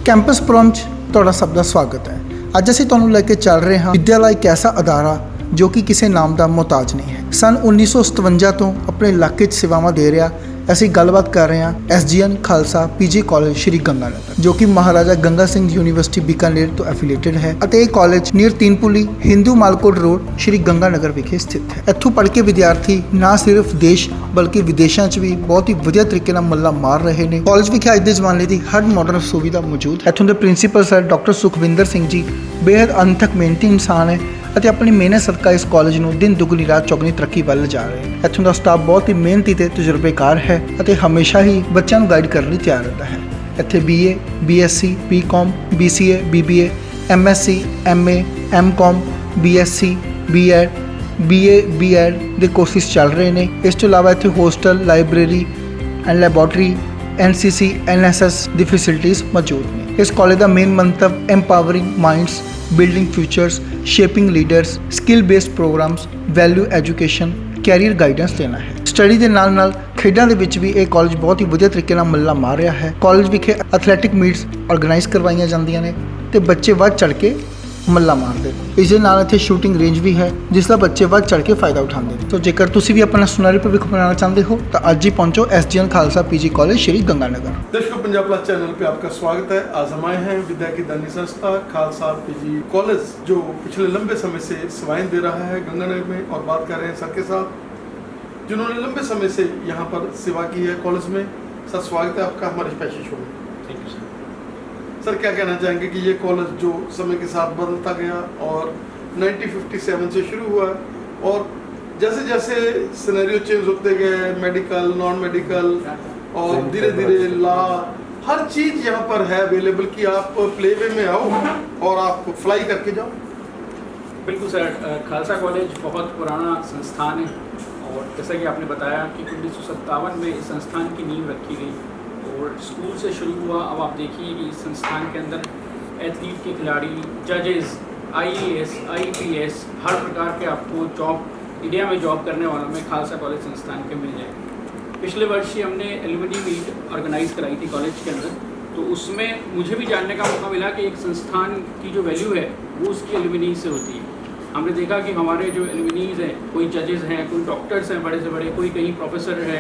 Campus ਪ੍ਰੋਮ 'ਚ ਤੁਹਾਡਾ ਸਭ ਦਾ ਸਵਾਗਤ ਹੈ। ਅੱਜ ਅਸੀਂ ਤੁਹਾਨੂੰ ਲੈ ਕੇ ਚੱਲ ਰਹੇ ਹਾਂ ਵਿਦਿਆਲਾ ਇੱਕ ਐਸਾ ਅਦਾਰਾ ਜੋ ਕਿ ਕਿਸੇ ਨਾਮ ਦਾ ਮੁਹਤਾਜ ਨਹੀਂ ਹੈ। ਸਨ 1957 ਤੋਂ ਆਪਣੇ ਇਲਾਕੇ 'ਚ ਸੇਵਾਵਾਂ ਦੇ ਰਿਹਾ। ਅਸੀਂ ਗੱਲਬਾਤ ਕਰ ਰਹੇ ਹਾਂ SGN ਖਾਲਸਾ PG ਕਾਲਜ ਸ਼੍ਰੀ ਗੰਗਾਨਗਰ ਜੋ ਕਿ ਮਹਾਰਾਜਾ ਗੰਗਾ ਸਿੰਘ ਯੂਨੀਵਰਸਿਟੀ ਬੀਕਾਨੇਰ ਤੋਂ ਐਫੀਲੀਏਟਡ ਹੈ ਅਤੇ ਇਹ ਕਾਲਜ ਨੀਅਰ ਤੀਨਪੁਲੀ ਹਿੰਦੂ ਮਾਲਕੋਟ ਰੋਡ ਸ਼੍ਰੀ ਗੰਗਾਨਗਰ ਵਿਖੇ ਸਥਿਤ ਹੈ। ਇੱਥੋਂ ਪੜ੍ਹ ਕੇ ਵਿਦਿਆਰਥੀ ਨਾ ਸਿਰਫ ਦੇਸ਼ ਬਲਕਿ ਵਿਦੇਸ਼ਾਂ 'ਚ ਵੀ ਬਹੁਤ ਹੀ ਵਧੀਆ ਤਰੀਕੇ ਨਾਲ ਮੱਲਾ ਮਾਰ ਰਹੇ ਨੇ। ਕਾਲਜ ਵਿਖੇ ਅੱਜ ਦੇ ਜ਼ਮਾਨੇ ਦੀ ਹਰ ਮਾਡਰਨ ਸੁਵਿਧਾ ਮੌਜੂਦ ਹੈ। ਇੱਥੋਂ ਦੇ principal sir doctor Sukhwinder Singh ji ਬੇहद ਅਣਥੱਕ ਮਿਹਨਤੀ ਇਨਸਾਨ ਹੈ ਅਤੇ ਆਪਣੀ ਮਿਹਨਤ ਸਦਕਾ ਇਸ ਕਾਲਜ ਨੂੰ ਦਿਨ ਦੁਗਣੀ ਰਾਤ ਚੌਗੁਣੀ ਤਰੱਕੀ ਵੱਲ ਜਾ ਰਹੇ ਹਨ। ਇੱਥੋਂ ਦਾ ਸਟਾਫ ਬਹੁਤ ਹੀ ਮਿਹਨਤੀ ਤੇ ਤਜਰਬੇਕਾਰ ਹੈ ਅਤੇ ਹਮੇਸ਼ਾ ਹੀ ਬੱਚਿਆਂ ਨੂੰ ਗਾਈਡ ਕਰਨ ਲਈ ਤਿਆਰ ਰਹਿੰਦਾ ਹੈ। ਇੱਥੇ BA BSc BCom BCA BBA MSc MA MCom BSc BEd BA BEd ਦੇ ਕੋਰਸਿਸ ਚੱਲ ਰਹੇ ਨੇ। ਇਸ ਤੋਂ ਇਲਾਵਾ ਇੱਥੇ hostel library and laboratory NCC NSS ਦੀ ਫੈਸਿਲਿਟੀਜ਼ ਮੌਜੂਦ ਨੇ। ਇਸ ਕਾਲਜ ਦਾ ਮੇਨ ਮੰਤਵ empowering minds building futures shaping leaders skill based programmes value education career guidance ਦੇਣਾ ਹੈ। ਸਟੱਡੀ ਦੇ ਨਾਲ ਨਾਲ ਖੇਡਾਂ ਦੇ ਵਿੱਚ ਵੀ ਇਹ ਕਾਲਜ ਬਹੁਤ ਹੀ ਵਧੀਆ ਤਰੀਕੇ ਨਾਲ ਮੱਲਾ ਮਾਰ ਰਿਹਾ ਹੈ। ਕਾਲਜ ਵਿਖੇ ਐਥਲੈਟਿਕ ਮੀਟਸ ਆਰਗੇਨਾਈਜ਼ ਕਰਵਾਈਆਂ ਜਾਂਦੀਆਂ ਨੇ ਤੇ ਬੱਚੇ ਵੱਧ ਚੜ੍ਹ ਕੇ ਮੱਲਾ ਮਾਰਦੇ ਨੇ। ਇਸ ਦੇ ਨਾਲ ਇੱਥੇ ਸ਼ੂਟਿੰਗ ਰੇਂਜ ਵੀ ਹੈ ਜਿਸ ਦਾ ਬੱਚੇ ਵੱਧ ਚੜ੍ਹ ਕੇ ਫਾਇਦਾ ਉਠਾਉਂਦੇ ਨੇ। तो जेकर तुसी भी अपना सुनहरे भविष्य बनाना चाहते हो तो आज ही पहुंचो SGN Khalsa PG college Shri Ganganagar. दर्शकों, पंजाब प्लस चैनल पे आपका स्वागत है। आज हम आए हैं विद्या की दानी संस्था खालसा PG कॉलेज जो पिछले लंबे समय से सेवाएं दे रहा है गंगानगर में, और बात कर रहे हैं सर के साथ जिन्होंने लंबे समय से यहाँ पर सेवा की है कॉलेज में। सर, स्वागत है आपका हमारे स्पेशल शो में। थैंक यू सर, क्या कहना चाहेंगे कि ये कॉलेज जो समय के साथ बदलता गया और 1957 से शुरू हुआ और जैसे जैसे सिनेरियो चेंज होते गए, मेडिकल नॉन मेडिकल और धीरे धीरे लॉ, हर चीज़ यहाँ पर है अवेलेबल कि आप प्लेवे में आओ और आप फ्लाई करके जाओ। बिल्कुल सर, खालसा कॉलेज बहुत पुराना संस्थान है और जैसा कि आपने बताया कि 1957 में इस संस्थान की नींव रखी गई और स्कूल से शुरू हुआ। अब आप देखिए कि इस संस्थान के अंदर एथलीट के खिलाड़ी, जजेस, IAS IPS हर प्रकार के आपको जॉब इंडिया में जॉब करने वालों में खालसा कॉलेज संस्थान के मिल जाए। पिछले वर्ष ही हमने एलुमनी मीट ऑर्गेनाइज कराई थी कॉलेज के अंदर, तो उसमें मुझे भी जानने का मौका मिला कि एक संस्थान की जो वैल्यू है वो उसकी एलुमनी से होती है। हमने देखा कि हमारे जो एलुमनीज हैं, कोई जजेस हैं, कोई डॉक्टर्स हैं बड़े से बड़े, कोई कहीं प्रोफेसर है,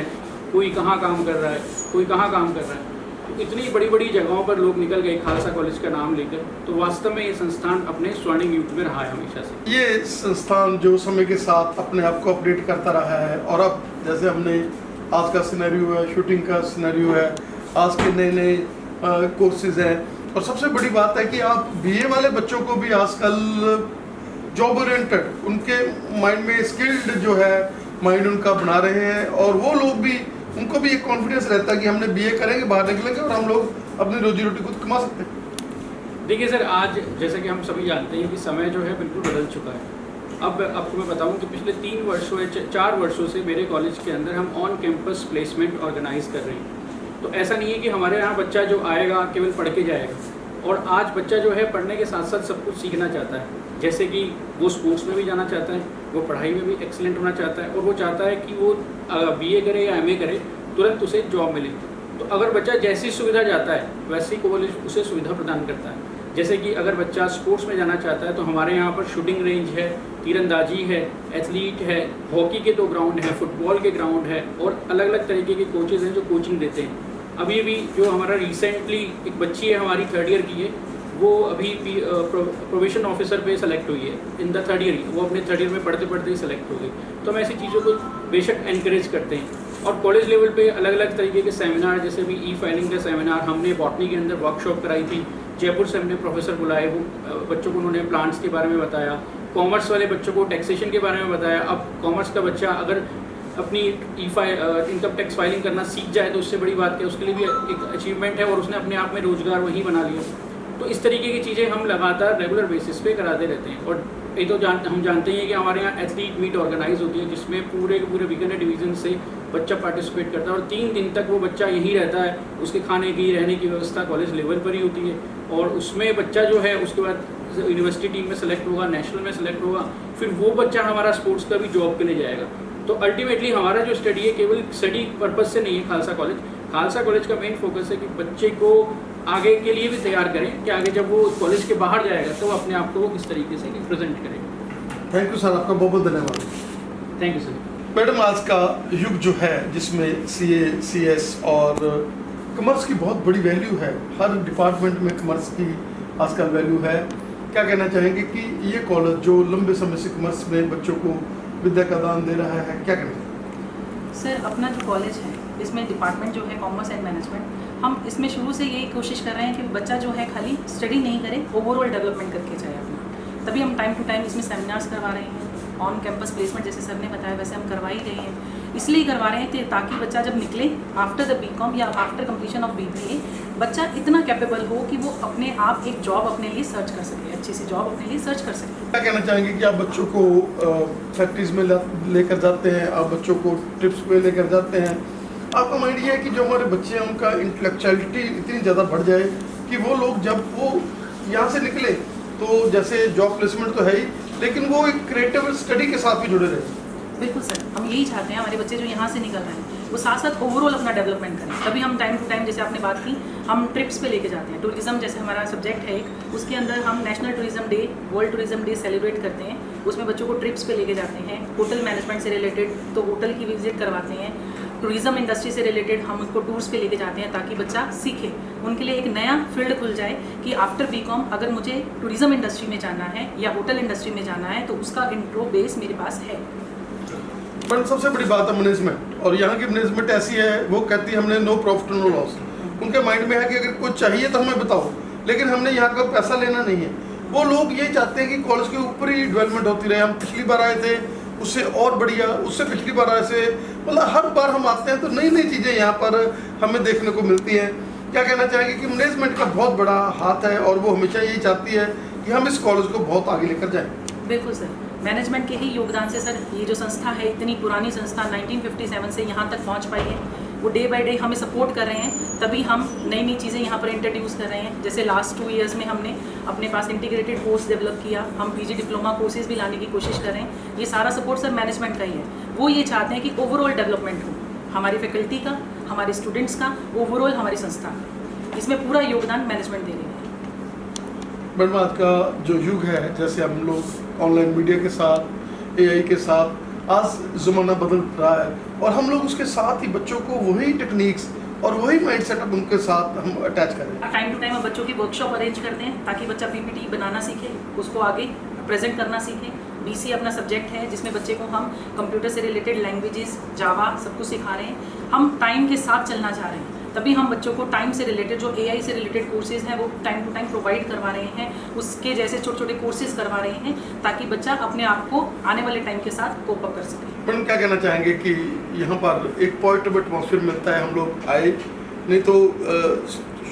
कोई कहाँ काम कर रहा है, कोई कहाँ काम कर रहा है। तो इतनी बड़ी बड़ी जगहों पर लोग निकल गए खालसा कॉलेज का नाम लेकर। तो वास्तव में ये संस्थान अपने स्वर्णिम युग में रहा है हमेशा से। ये संस्थान जो समय के साथ अपने आप को अपडेट करता रहा है और अब जैसे हमने आज का सिनेरियो है, शूटिंग का सिनेरियो है, आज के नए नए कोर्सेज हैं, और सबसे बड़ी बात है कि आप BA वाले बच्चों को भी आजकल जॉब ओरिएंटेड उनके माइंड में स्किल्ड जो है माइंड उनका बना रहे हैं, और वो लोग भी उनको भी एक कॉन्फिडेंस रहता है कि हमने BA करेंगे, बाहर निकलेंगे और हम लोग अपनी रोजी रोटी खुद कमा सकते हैं। देखिए सर, आज जैसे कि हम सभी जानते हैं कि समय जो है बिल्कुल बदल चुका है। अब आपको मैं बताऊं कि पिछले 4 वर्षों से मेरे कॉलेज के अंदर हम ऑन कैंपस प्लेसमेंट ऑर्गेनाइज कर रहे हैं। तो ऐसा नहीं है कि हमारे यहाँ बच्चा जो आएगा केवल पढ़ के जाएगा, और आज बच्चा जो है पढ़ने के साथ साथ सब कुछ सीखना चाहता है। जैसे कि वो स्पोर्ट्स में भी जाना चाहता है, वो पढ़ाई में भी एक्सीलेंट होना चाहता है, और वो चाहता है कि वो BA करे या MA करे तुरंत उसे जॉब मिले। तो अगर बच्चा जैसी सुविधा चाहता है वैसी कॉलेज उसे सुविधा प्रदान करता है। जैसे कि अगर बच्चा स्पोर्ट्स में जाना चाहता है तो हमारे यहाँ पर शूटिंग रेंज है, तीरंदाजी है, एथलीट है, हॉकी के 2 ग्राउंड हैं, फुटबॉल के ग्राउंड है, और अलग अलग तरीके के कोचेज़ हैं जो कोचिंग देते हैं। अभी भी जो हमारा रिसेंटली एक बच्ची है हमारी 3rd ईयर की है, वो अभी प्रोबेशन ऑफिसर पे सेलेक्ट हुई है इन द 3rd ईयर। वो अपने 3rd ईयर में पढ़ते पढ़ते ही सेलेक्ट हो गई। तो हम ऐसी चीज़ों को बेशक एनकरेज करते हैं। और कॉलेज लेवल पे अलग अलग तरीके के सेमिनार, जैसे भी फाइलिंग का सेमिनार, हमने बॉटनी के अंदर वर्कशॉप कराई थी। जयपुर से हमने प्रोफेसर बुलाए, वो बच्चों को उन्होंने प्लांट्स के बारे में बताया। कॉमर्स वाले बच्चों को टैक्सेशन के बारे में बताया। अब कॉमर्स का बच्चा अगर अपनी इनकम टैक्स फाइलिंग करना सीख जाए तो उससे बड़ी बात है, उसके लिए भी एक अचीवमेंट है, और उसने अपने आप में रोज़गार वही बना लिया। तो इस तरीके की चीज़ें हम लगातार रेगुलर बेसिस पे कराते रहते हैं। और ये तो हम जानते हैं कि हमारे यहाँ एथलीट मीट ऑर्गेनाइज होती है जिसमें पूरे के पूरे बीकानेर डिवीज़न से बच्चा पार्टिसिपेट करता है, और 3 दिन तक वो बच्चा यहीं रहता है। उसके खाने की रहने की व्यवस्था कॉलेज लेवल पर ही होती है, और उसमें बच्चा जो है उसके बाद यूनिवर्सिटी टीम में सेलेक्ट होगा, नेशनल में सेलेक्ट होगा, फिर वो बच्चा हमारा स्पोर्ट्स का भी जॉब के लिए जाएगा। तो अल्टीमेटली हमारा जो स्टडी है केवल स्टडी पर्पज़ से नहीं है। खालसा कॉलेज का मेन फोकस है कि बच्चे को आगे के लिए भी तैयार करें कि आगे जब वो कॉलेज के बाहर जाएगा तो वो अपने आप को वो किस तरीके से प्रेजेंट करेगा। थैंक यू सर, आपका बहुत बहुत धन्यवाद। Thank you sir. मैडम, आज का युग जो है जिसमें CA, CS और कॉमर्स की बहुत बड़ी वैल्यू है, हर डिपार्टमेंट में कॉमर्स की आजकल वैल्यू है, क्या कहना चाहेंगे कि ये कॉलेज जो लंबे समय से कॉमर्स में बच्चों को विद्या का दान दे रहा है, क्या कहना चाहेंगे? सर, अपना जो कॉलेज है इसमें डिपार्टमेंट जो है कॉमर्स एंड मैनेजमेंट, हम इसमें शुरू से यही कोशिश कर रहे हैं कि बच्चा जो है खाली स्टडी नहीं करे, ओवरऑल डेवलपमेंट करके जाए अपना। तभी हम टाइम टू टाइम इसमें सेमिनार्स करवा रहे हैं, ऑन कैंपस प्लेसमेंट जैसे सर ने बताया वैसे हम करवा ही रहे हैं। इसलिए करवा रहे हैं ताकि बच्चा जब निकले आफ्टर द BCom या आफ्टर कंप्लीशन ऑफ BBA, बच्चा इतना कैपेबल हो कि वो अपने आप एक जॉब अपने लिए सर्च कर सके, अच्छी सी जॉब अपने लिए सर्च कर सके। क्या कहना चाहेंगे कि आप बच्चों को फैक्ट्रीज में लेकर जाते हैं, आप बच्चों को ट्रिप्स पे लेकर जाते हैं, आपका माइंड ये है कि जो हमारे बच्चे हैं उनका इंटेलेक्चुअलिटी इतनी ज़्यादा बढ़ जाए कि वो लोग जब वो यहाँ से निकले तो जैसे जॉब प्लेसमेंट तो है ही, लेकिन वो एक क्रिएटिव स्टडी के साथ भी जुड़े रहे। बिल्कुल सर, हम यही चाहते हैं हमारे बच्चे जो यहाँ से निकल रहे हैं वो साथ साथ ओवरऑल अपना डेवलपमेंट करें। तभी हम टाइम टू टाइम, जैसे आपने बात की, हम ट्रिप्स पे लेके जाते हैं। टूरिज्म जैसे हमारा सब्जेक्ट है एक, उसके अंदर हम national tourism day, world tourism day celebrate करते हैं, उसमें बच्चों को ट्रिप्स पे लेके जाते हैं। होटल मैनेजमेंट से रिलेटेड तो होटल की विजिट करवाते हैं, टूरिज्म इंडस्ट्री से रिलेटेड हम उनको टूर्स पे लेके जाते हैं ताकि बच्चा सीखे, उनके लिए एक नया फील्ड खुल जाए कि आफ्टर BCom अगर मुझे टूरिज्म इंडस्ट्री में जाना है या होटल इंडस्ट्री में जाना है तो उसका इंट्रो बेस मेरे पास है। पर सबसे बड़ी बात है मैनेजमेंट, और यहाँ की मैनेजमेंट ऐसी है, वो कहती है हमने नो प्रॉफिट नो लॉस। उनके माइंड में है कि अगर कुछ चाहिए तो हमें बताओ, लेकिन हमने यहाँ का पैसा लेना नहीं है। वो लोग ये चाहते हैं कि कॉलेज के ऊपर ही डेवलपमेंट होती रहे। हम पिछली बार आए थे, उससे और बढ़िया, उससे पिछली बार आए से, मतलब हर बार हम आते हैं तो नई नई चीज़ें यहाँ पर हमें देखने को मिलती हैं। क्या कहना चाहेंगे कि मैनेजमेंट का बहुत बड़ा हाथ है और वो हमेशा यही चाहती है कि हम इस कॉलेज को बहुत आगे लेकर जाएँ। बिल्कुल सर, मैनेजमेंट के ही योगदान से सर ये जो संस्था है, इतनी पुरानी संस्था 1957 से यहाँ तक पहुँच पाई है, वो डे बाय डे हमें सपोर्ट कर रहे हैं। तभी हम नई नई चीज़ें यहाँ पर इंट्रोड्यूस कर रहे हैं। जैसे लास्ट 2 ईयर्स में हमने अपने पास इंटीग्रेटेड कोर्स डेवलप किया, हम PG डिप्लोमा कोर्सेज भी लाने की कोशिश कर रहे हैं। ये सारा सपोर्ट सर मैनेजमेंट का ही है। वो ये चाहते हैं कि ओवरऑल डेवलपमेंट हो हमारी फैकल्टी का, हमारे स्टूडेंट्स का, ओवरऑल हमारी संस्था का। इसमें पूरा योगदान मैनेजमेंट दे रही है। मैडम, आज का जो युग है, जैसे हम लोग ऑनलाइन मीडिया के साथ, AI के साथ, आज ज़माना बदल रहा है और हम लोग उसके साथ ही बच्चों को वही टेक्निक्स और वही माइंड सेटअप उनके साथ हम अटैच करें। टाइम टू टाइम हम बच्चों की वर्कशॉप अरेंज करते हैं ताकि बच्चा PPT बनाना सीखे, उसको आगे प्रेजेंट करना सीखे। BC अपना सब्जेक्ट है जिसमें बच्चे को हम कंप्यूटर से रिलेटेड लैंग्वेजेस, जावा सब कुछ सिखा रहे हैं। हम टाइम के साथ चलना चाह रहे हैं, तभी हम बच्चों को टाइम से रिलेटेड जो AI से रिलेटेड कोर्सेज हैं वो टाइम टू टाइम प्रोवाइड करवा रहे हैं, उसके जैसे छोटे छोटे कोर्सेज करवा रहे हैं ताकि बच्चा अपने आप को आने वाले टाइम के साथ कोप अप कर सके। मैडम, क्या कहना चाहेंगे कि यहाँ पर एक पॉजिटिव एटमॉस्फेयर मिलता है? हम लोग आए नहीं तो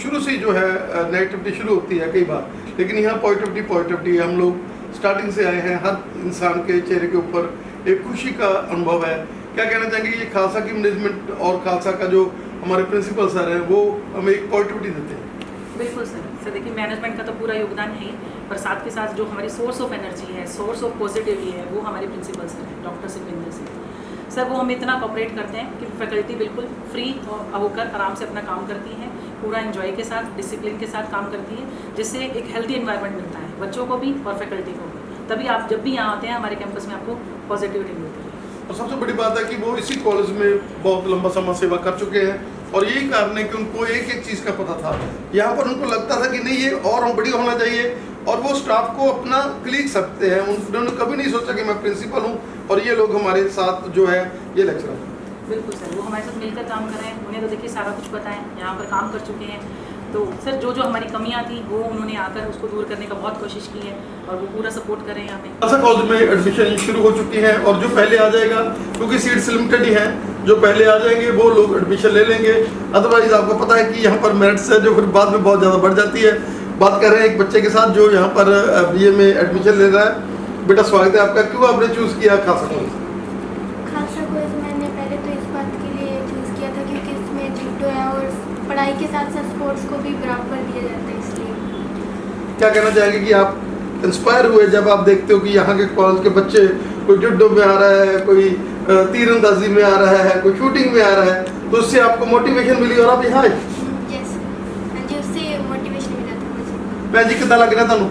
शुरू से ही जो है नेगेटिविटी शुरू होती है कई बार, लेकिन यहाँ पॉजिटिविटी हम लोग स्टार्टिंग से आए हैं। हर इंसान के चेहरे के ऊपर एक खुशी का अनुभव है। क्या कहना चाहेंगे कि ये खालसा की मैनेजमेंट और खालसा का जो हमारे प्रिंसिपल सर हैं वो हमें एक पॉजिटिविटी देते हैं? बिल्कुल सर देखिए मैनेजमेंट का तो पूरा योगदान है ही, पर साथ के साथ जो हमारी सोर्स ऑफ एनर्जी है, सोर्स ऑफ पॉजिटिविटी है, वो हमारे प्रिंसिपल सर हैं, डॉक्टर सिकंदर सर। वो हमें इतना कोऑपरेट करते हैं कि फैकल्टी बिल्कुल फ्री होकर आराम से अपना काम करती है, पूरा एंजॉय के साथ, डिसिप्लिन के साथ काम करती है, जिससे एक हेल्दी एनवायरनमेंट मिलता है बच्चों को भी और फैकल्टी को भी। तभी आप जब भी यहाँ आते हैं हमारे कैंपस में आपको पॉजिटिविटी मिलती है। और सबसे बड़ी बात है कि वो इसी कॉलेज में बहुत लंबा समय सेवा कर चुके हैं और यही कारण है कि उनको एक एक चीज़ का पता था। यहाँ पर उनको लगता था कि नहीं ये और हम बढ़िया होना चाहिए और वो स्टाफ को अपना क्लिक सकते हैं। उन्होंने कभी नहीं सोचा कि मैं प्रिंसिपल हूँ और ये लोग हमारे साथ जो है ये लेक्चरर। बिल्कुल सर, वो हमारे साथ मिलकर काम कर रहे हैं, उन्हें तो देखिए सारा कुछ पता है, यहाँ पर काम कर चुके हैं। तो सर जो हमारी कमियाँ थी वो उन्होंने आकर उसको दूर करने का बहुत कोशिश की है और वो पूरा सपोर्ट कर रहे हैं यहाँ पे। खालसा कॉलेज में एडमिशन शुरू हो चुकी है और जो पहले आ जाएगा, क्योंकि सीट्स लिमिटेड ही हैं, जो पहले आ जाएंगे वो लोग एडमिशन ले लेंगे। अदरवाइज आपको पता है कि यहाँ पर मेरिट्स है जो फिर बाद में बहुत ज़्यादा बढ़ जाती है। बात कर रहे हैं एक बच्चे के साथ जो यहाँ पर BA में एडमिशन ले रहा है। बेटा स्वागत है आपका, क्यों आपने चूज़ किया खालसा कॉलेज? खालसा कॉलेज मैंने पहले तो इस बात के लिए चूज़ किया था क्योंकि इसमें जूडो है और पढ़ाई के साथ साथ स्पोर्ट्स को भी बराबर दिया जाता है, इसलिए। क्या कहना चाहेंगे कि आप इंस्पायर हुए जब आप देखते हो कि यहाँ के कॉलेज के बच्चे कोई जूडो में आ रहा है, कोई तीरंदाजी में आ रहा है, कोई शूटिंग में आ रहा है, तो उससे आपको मोटिवेशन मिली और आप यहाँ आए? यस, उससे ਭੈਣ ਜੀ ਕਿੱਦਾਂ ਲੱਗ ਰਿਹਾ ਤੁਹਾਨੂੰ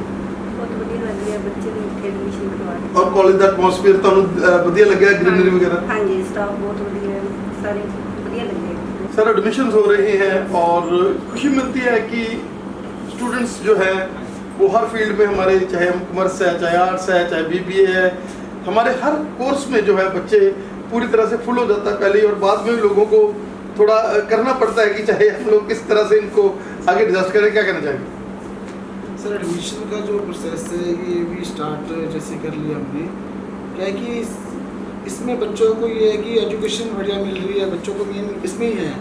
ਬਹੁਤ ਵਧੀਆ ਲੱਗ ਰਿਹਾ ਬੱਚੇ ਨੂੰ ਇੱਥੇ ਐਡਮਿਸ਼ਨ ਕਰਵਾ ਕੇ। ਔਰ ਕਾਲਜ ਦਾ ਐਟਮੋਸਫੀਅਰ ਤੁਹਾਨੂੰ ਵਧੀਆ ਲੱਗਿਆ ग्रीनरी वगैरह ਹਾਂਜੀ स्टाफ बहुत ਵਧੀਆ है, सारे बढ़िया लग रहे हैं। सर एडमिशन हो रहे हैं और खुशी मिलती है कि स्टूडेंट्स जो है वो हर फील्ड में हमारे, चाहे हम कॉमर्स है, चाहे आर्ट्स है, चाहे बीबीए है, हमारे हर कोर्स में जो है बच्चे पूरी तरह से फुल हो जाता है पहले ही, और बाद में भी लोगों को थोड़ा करना पड़ता है कि चाहे हम लोग किस तरह से इनको आगे एडजस्ट करें। क्या कहना चाहेंगे सर एडमिशन का जो प्रोसेस है ये भी स्टार्ट जैसे कर लिया हमने। क्या है कि इसमें बच्चों को ये है कि एजुकेशन बढ़िया मिल रही है, बच्चों को मेन इसमें ही है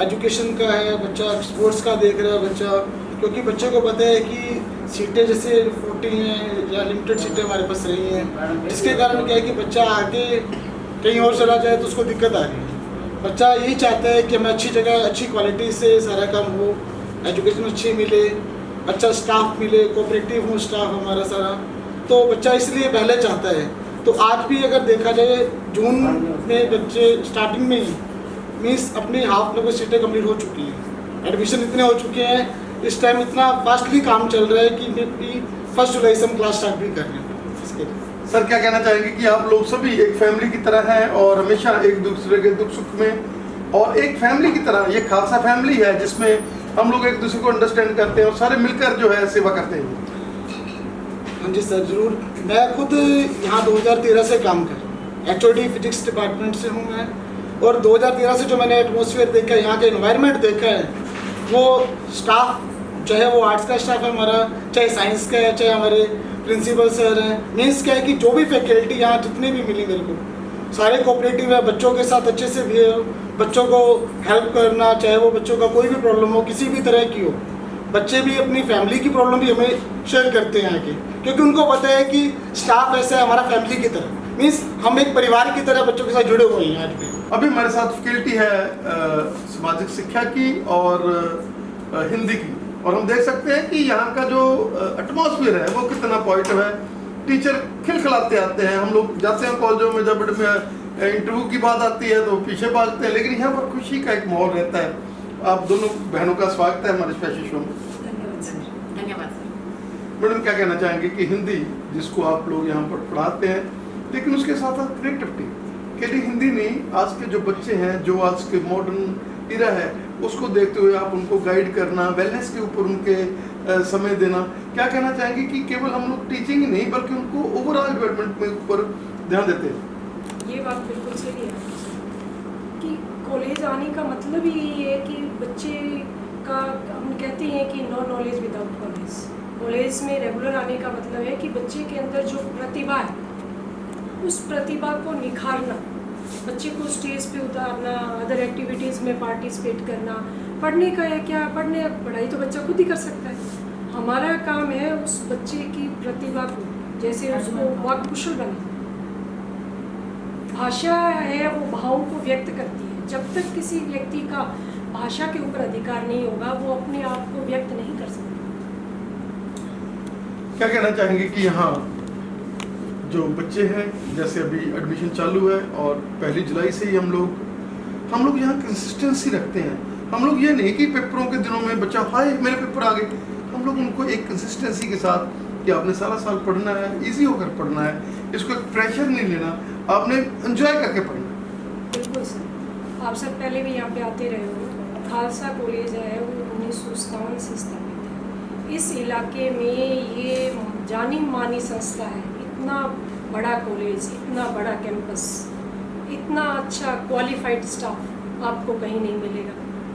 एजुकेशन का है, बच्चा स्पोर्ट्स का देख रहा है बच्चा, क्योंकि बच्चे को पता है कि सीटें जैसे 40 हैं या लिमिटेड सीटें हमारे पास रही हैं, जिसके कारण क्या है कि बच्चा आगे कहीं और चला जाए तो उसको दिक्कत आ रही है। बच्चा यही चाहता है कि हमें अच्छी जगह अच्छी क्वालिटी से सारा काम हो, एजुकेशन अच्छी मिले, अच्छा स्टाफ मिले, कोऑपरेटिव हो स्टाफ हमारा सारा, तो बच्चा इसलिए पहले चाहता है। तो आज भी अगर देखा जाए जून में बच्चे स्टार्टिंग में ही मीन्स अपनी हाफ में सीटें कंप्लीट हो चुकी हैं, एडमिशन इतने हो चुके हैं, इस टाइम इतना फास्टली काम चल रहा है कि 1 जुलाई से हम क्लास स्टार्ट भी कर रहे हैं इसके लिए। सर क्या कहना चाहेंगे कि आप लोग सभी एक फैमिली की तरह हैं और हमेशा एक दूसरे के दुख सुख में और एक फैमिली की तरह, ये खालसा फैमिली है जिसमें हम लोग एक दूसरे को अंडरस्टैंड करते हैं और सारे मिलकर जो है सेवा करते हैं। हाँ जी सर ज़रूर। मैं खुद यहाँ 2013 से काम कर रहा हूँ, HOD फिजिक्स डिपार्टमेंट से हूँ मैं, और 2013 से जो मैंने एटमॉस्फेयर देखा है, यहाँ का इन्वायरमेंट देखा है, वो स्टाफ चाहे वो आर्ट्स का स्टाफ है हमारा, चाहे साइंस का है, चाहे हमारे प्रिंसिपल सर हैं, मीन्स क्या है कि जो भी फैकल्टी यहाँ जितने भी मिली मेरे को सारे कोऑपरेटिव है, बच्चों के साथ अच्छे से बिहेव, बच्चों को हेल्प करना, चाहे वो बच्चों का कोई भी प्रॉब्लम हो किसी भी तरह की हो, बच्चे भी अपनी फैमिली की प्रॉब्लम भी हमें शेयर करते हैं आके, क्योंकि उनको पता है कि स्टाफ ऐसा है हमारा फैमिली की तरह, मीन्स हम एक परिवार की तरह बच्चों के साथ जुड़े हुए हैं आज भी। अभी हमारे साथ फैकल्टी है सामाजिक शिक्षा की और हिंदी की, और हम देख सकते हैं कि यहाँ का जो एटमॉस्फेयर है वो कितना पॉजिटिव है। टीचर खिलखिलाते आते हैं, हम लोग जाते हैं कॉलेजों में, जब इंटरव्यू की बात आती है तो पीछे भागते हैं, लेकिन यहाँ पर खुशी का एक माहौल रहता है। आप दोनों बहनों का स्वागत है हमारे स्पेशल शो में। धन्यवाद सर। मैडम क्या कहना चाहेंगे कि हिंदी जिसको आप लोग यहाँ पर पढ़ाते हैं, लेकिन उसके साथ साथ क्रिएटिविटी के लिए हिंदी नहीं, आज के जो बच्चे हैं, जो आज के मॉडर्न इरा है, उसको देखते हुए आप उनको गाइड करना, वेलनेस के ऊपर उनके समय देना, क्या कहना चाहेंगे कि केवल हम लोग टीचिंग ही नहीं बल्कि उनको ओवरऑल डेवलपमेंट में ऊपर ध्यान देते हैं। ये बात बिल्कुल सही है कि कॉलेज आने का मतलब ही यही है कि बच्चे का, हम कहते हैं कि no knowledge without college. College में रेगुलर आने का मतलब है कि बच्चे के अंदर जो प्रतिभा है उस प्रतिभा को निखारना, बच्चे को स्टेज पे उतारना, अदर एक्टिविटीज़ में पार्टिसिपेट करना। पढ़ने का है क्या, पढ़ाई तो बच्चा खुद ही कर सकता है, हमारा काम है उस बच्चे की प्रतिभा को जैसे उसको वाक्कुशल बनाना। भाषा है वो भावों को व्यक्त करती है, जब तक किसी व्यक्ति का भाषा के ऊपर अधिकार नहीं होगा वो अपने आप को व्यक्त नहीं कर सकता। क्या कहना चाहेंगे कि यहाँ जो बच्चे हैं, जैसे अभी एडमिशन चालू है और 1 जुलाई से ही हम लोग यहाँ कंसिस्टेंसी रखते हैं। हम लोग ये नहीं कि पेपरों के दिनों में बच्चा हाय मेरे पेपर आ गए, हम लोग उनको एक कंसिस्टेंसी के साथ कि आपने सारा साल पढ़ना है, इजी होकर पढ़ना है, इसको एक प्रेशर नहीं लेना, आपने एंजॉय करके पढ़ना है। बिल्कुल सर, आप सब पहले भी यहाँ पे आते रहे हो। खालसा कॉलेज है वो 1957 से स्थापित है। इस इलाके में ये जानी मानी संस्था है। इतना बड़ा कॉलेज, इतना बड़ा कैंपस, इतना अच्छा क्वालिफाइड स्टाफ आपको कहीं नहीं मिलेगा।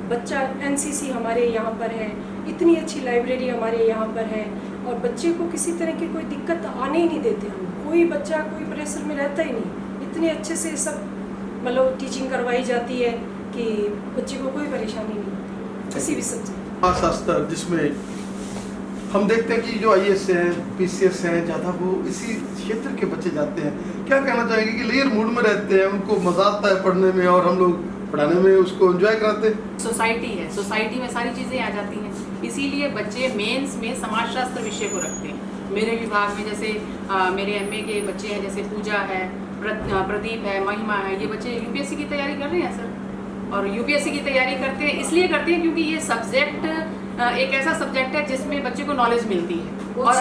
बच्चा एनसीसी हमारे यहाँ पर है, इतनी अच्छी लाइब्रेरी हमारे यहाँ पर है, और बच्चे को किसी तरह की कोई दिक्कत आने ही नहीं देते हम। कोई बच्चा कोई प्रेशर में रहता ही नहीं, इतने अच्छे से सब मतलब टीचिंग करवाई जाती है कि बच्चे को कोई परेशानी नहीं किसी भी सब्जेक्ट। खासा स्तर जिसमें हम देखते हैं कि जो IAS हैं, PCS हैं, ज़्यादा वो इसी क्षेत्र के बच्चे जाते हैं। क्या कहना चाहेंगे कि लेयर मूड में रहते हैं, उनको मजा आता है पढ़ने में और हम लोग पढ़ाने में उसको एंजॉय कराते हैं। सोसाइटी है, सोसाइटी में सारी चीज़ें आ जाती हैं, इसीलिए बच्चे मेंस में समाजशास्त्र विषय को रखते हैं। मेरे विभाग में जैसे मेरे MA के बच्चे हैं, जैसे पूजा है, प्रदीप है, महिमा है, ये बच्चे UPSC की तैयारी कर रहे हैं सर। और UPSC की तैयारी करते हैं इसलिए करते हैं क्योंकि ये सब्जेक्ट एक ऐसा सब्जेक्ट है जिसमें बच्चे को नॉलेज मिलती है और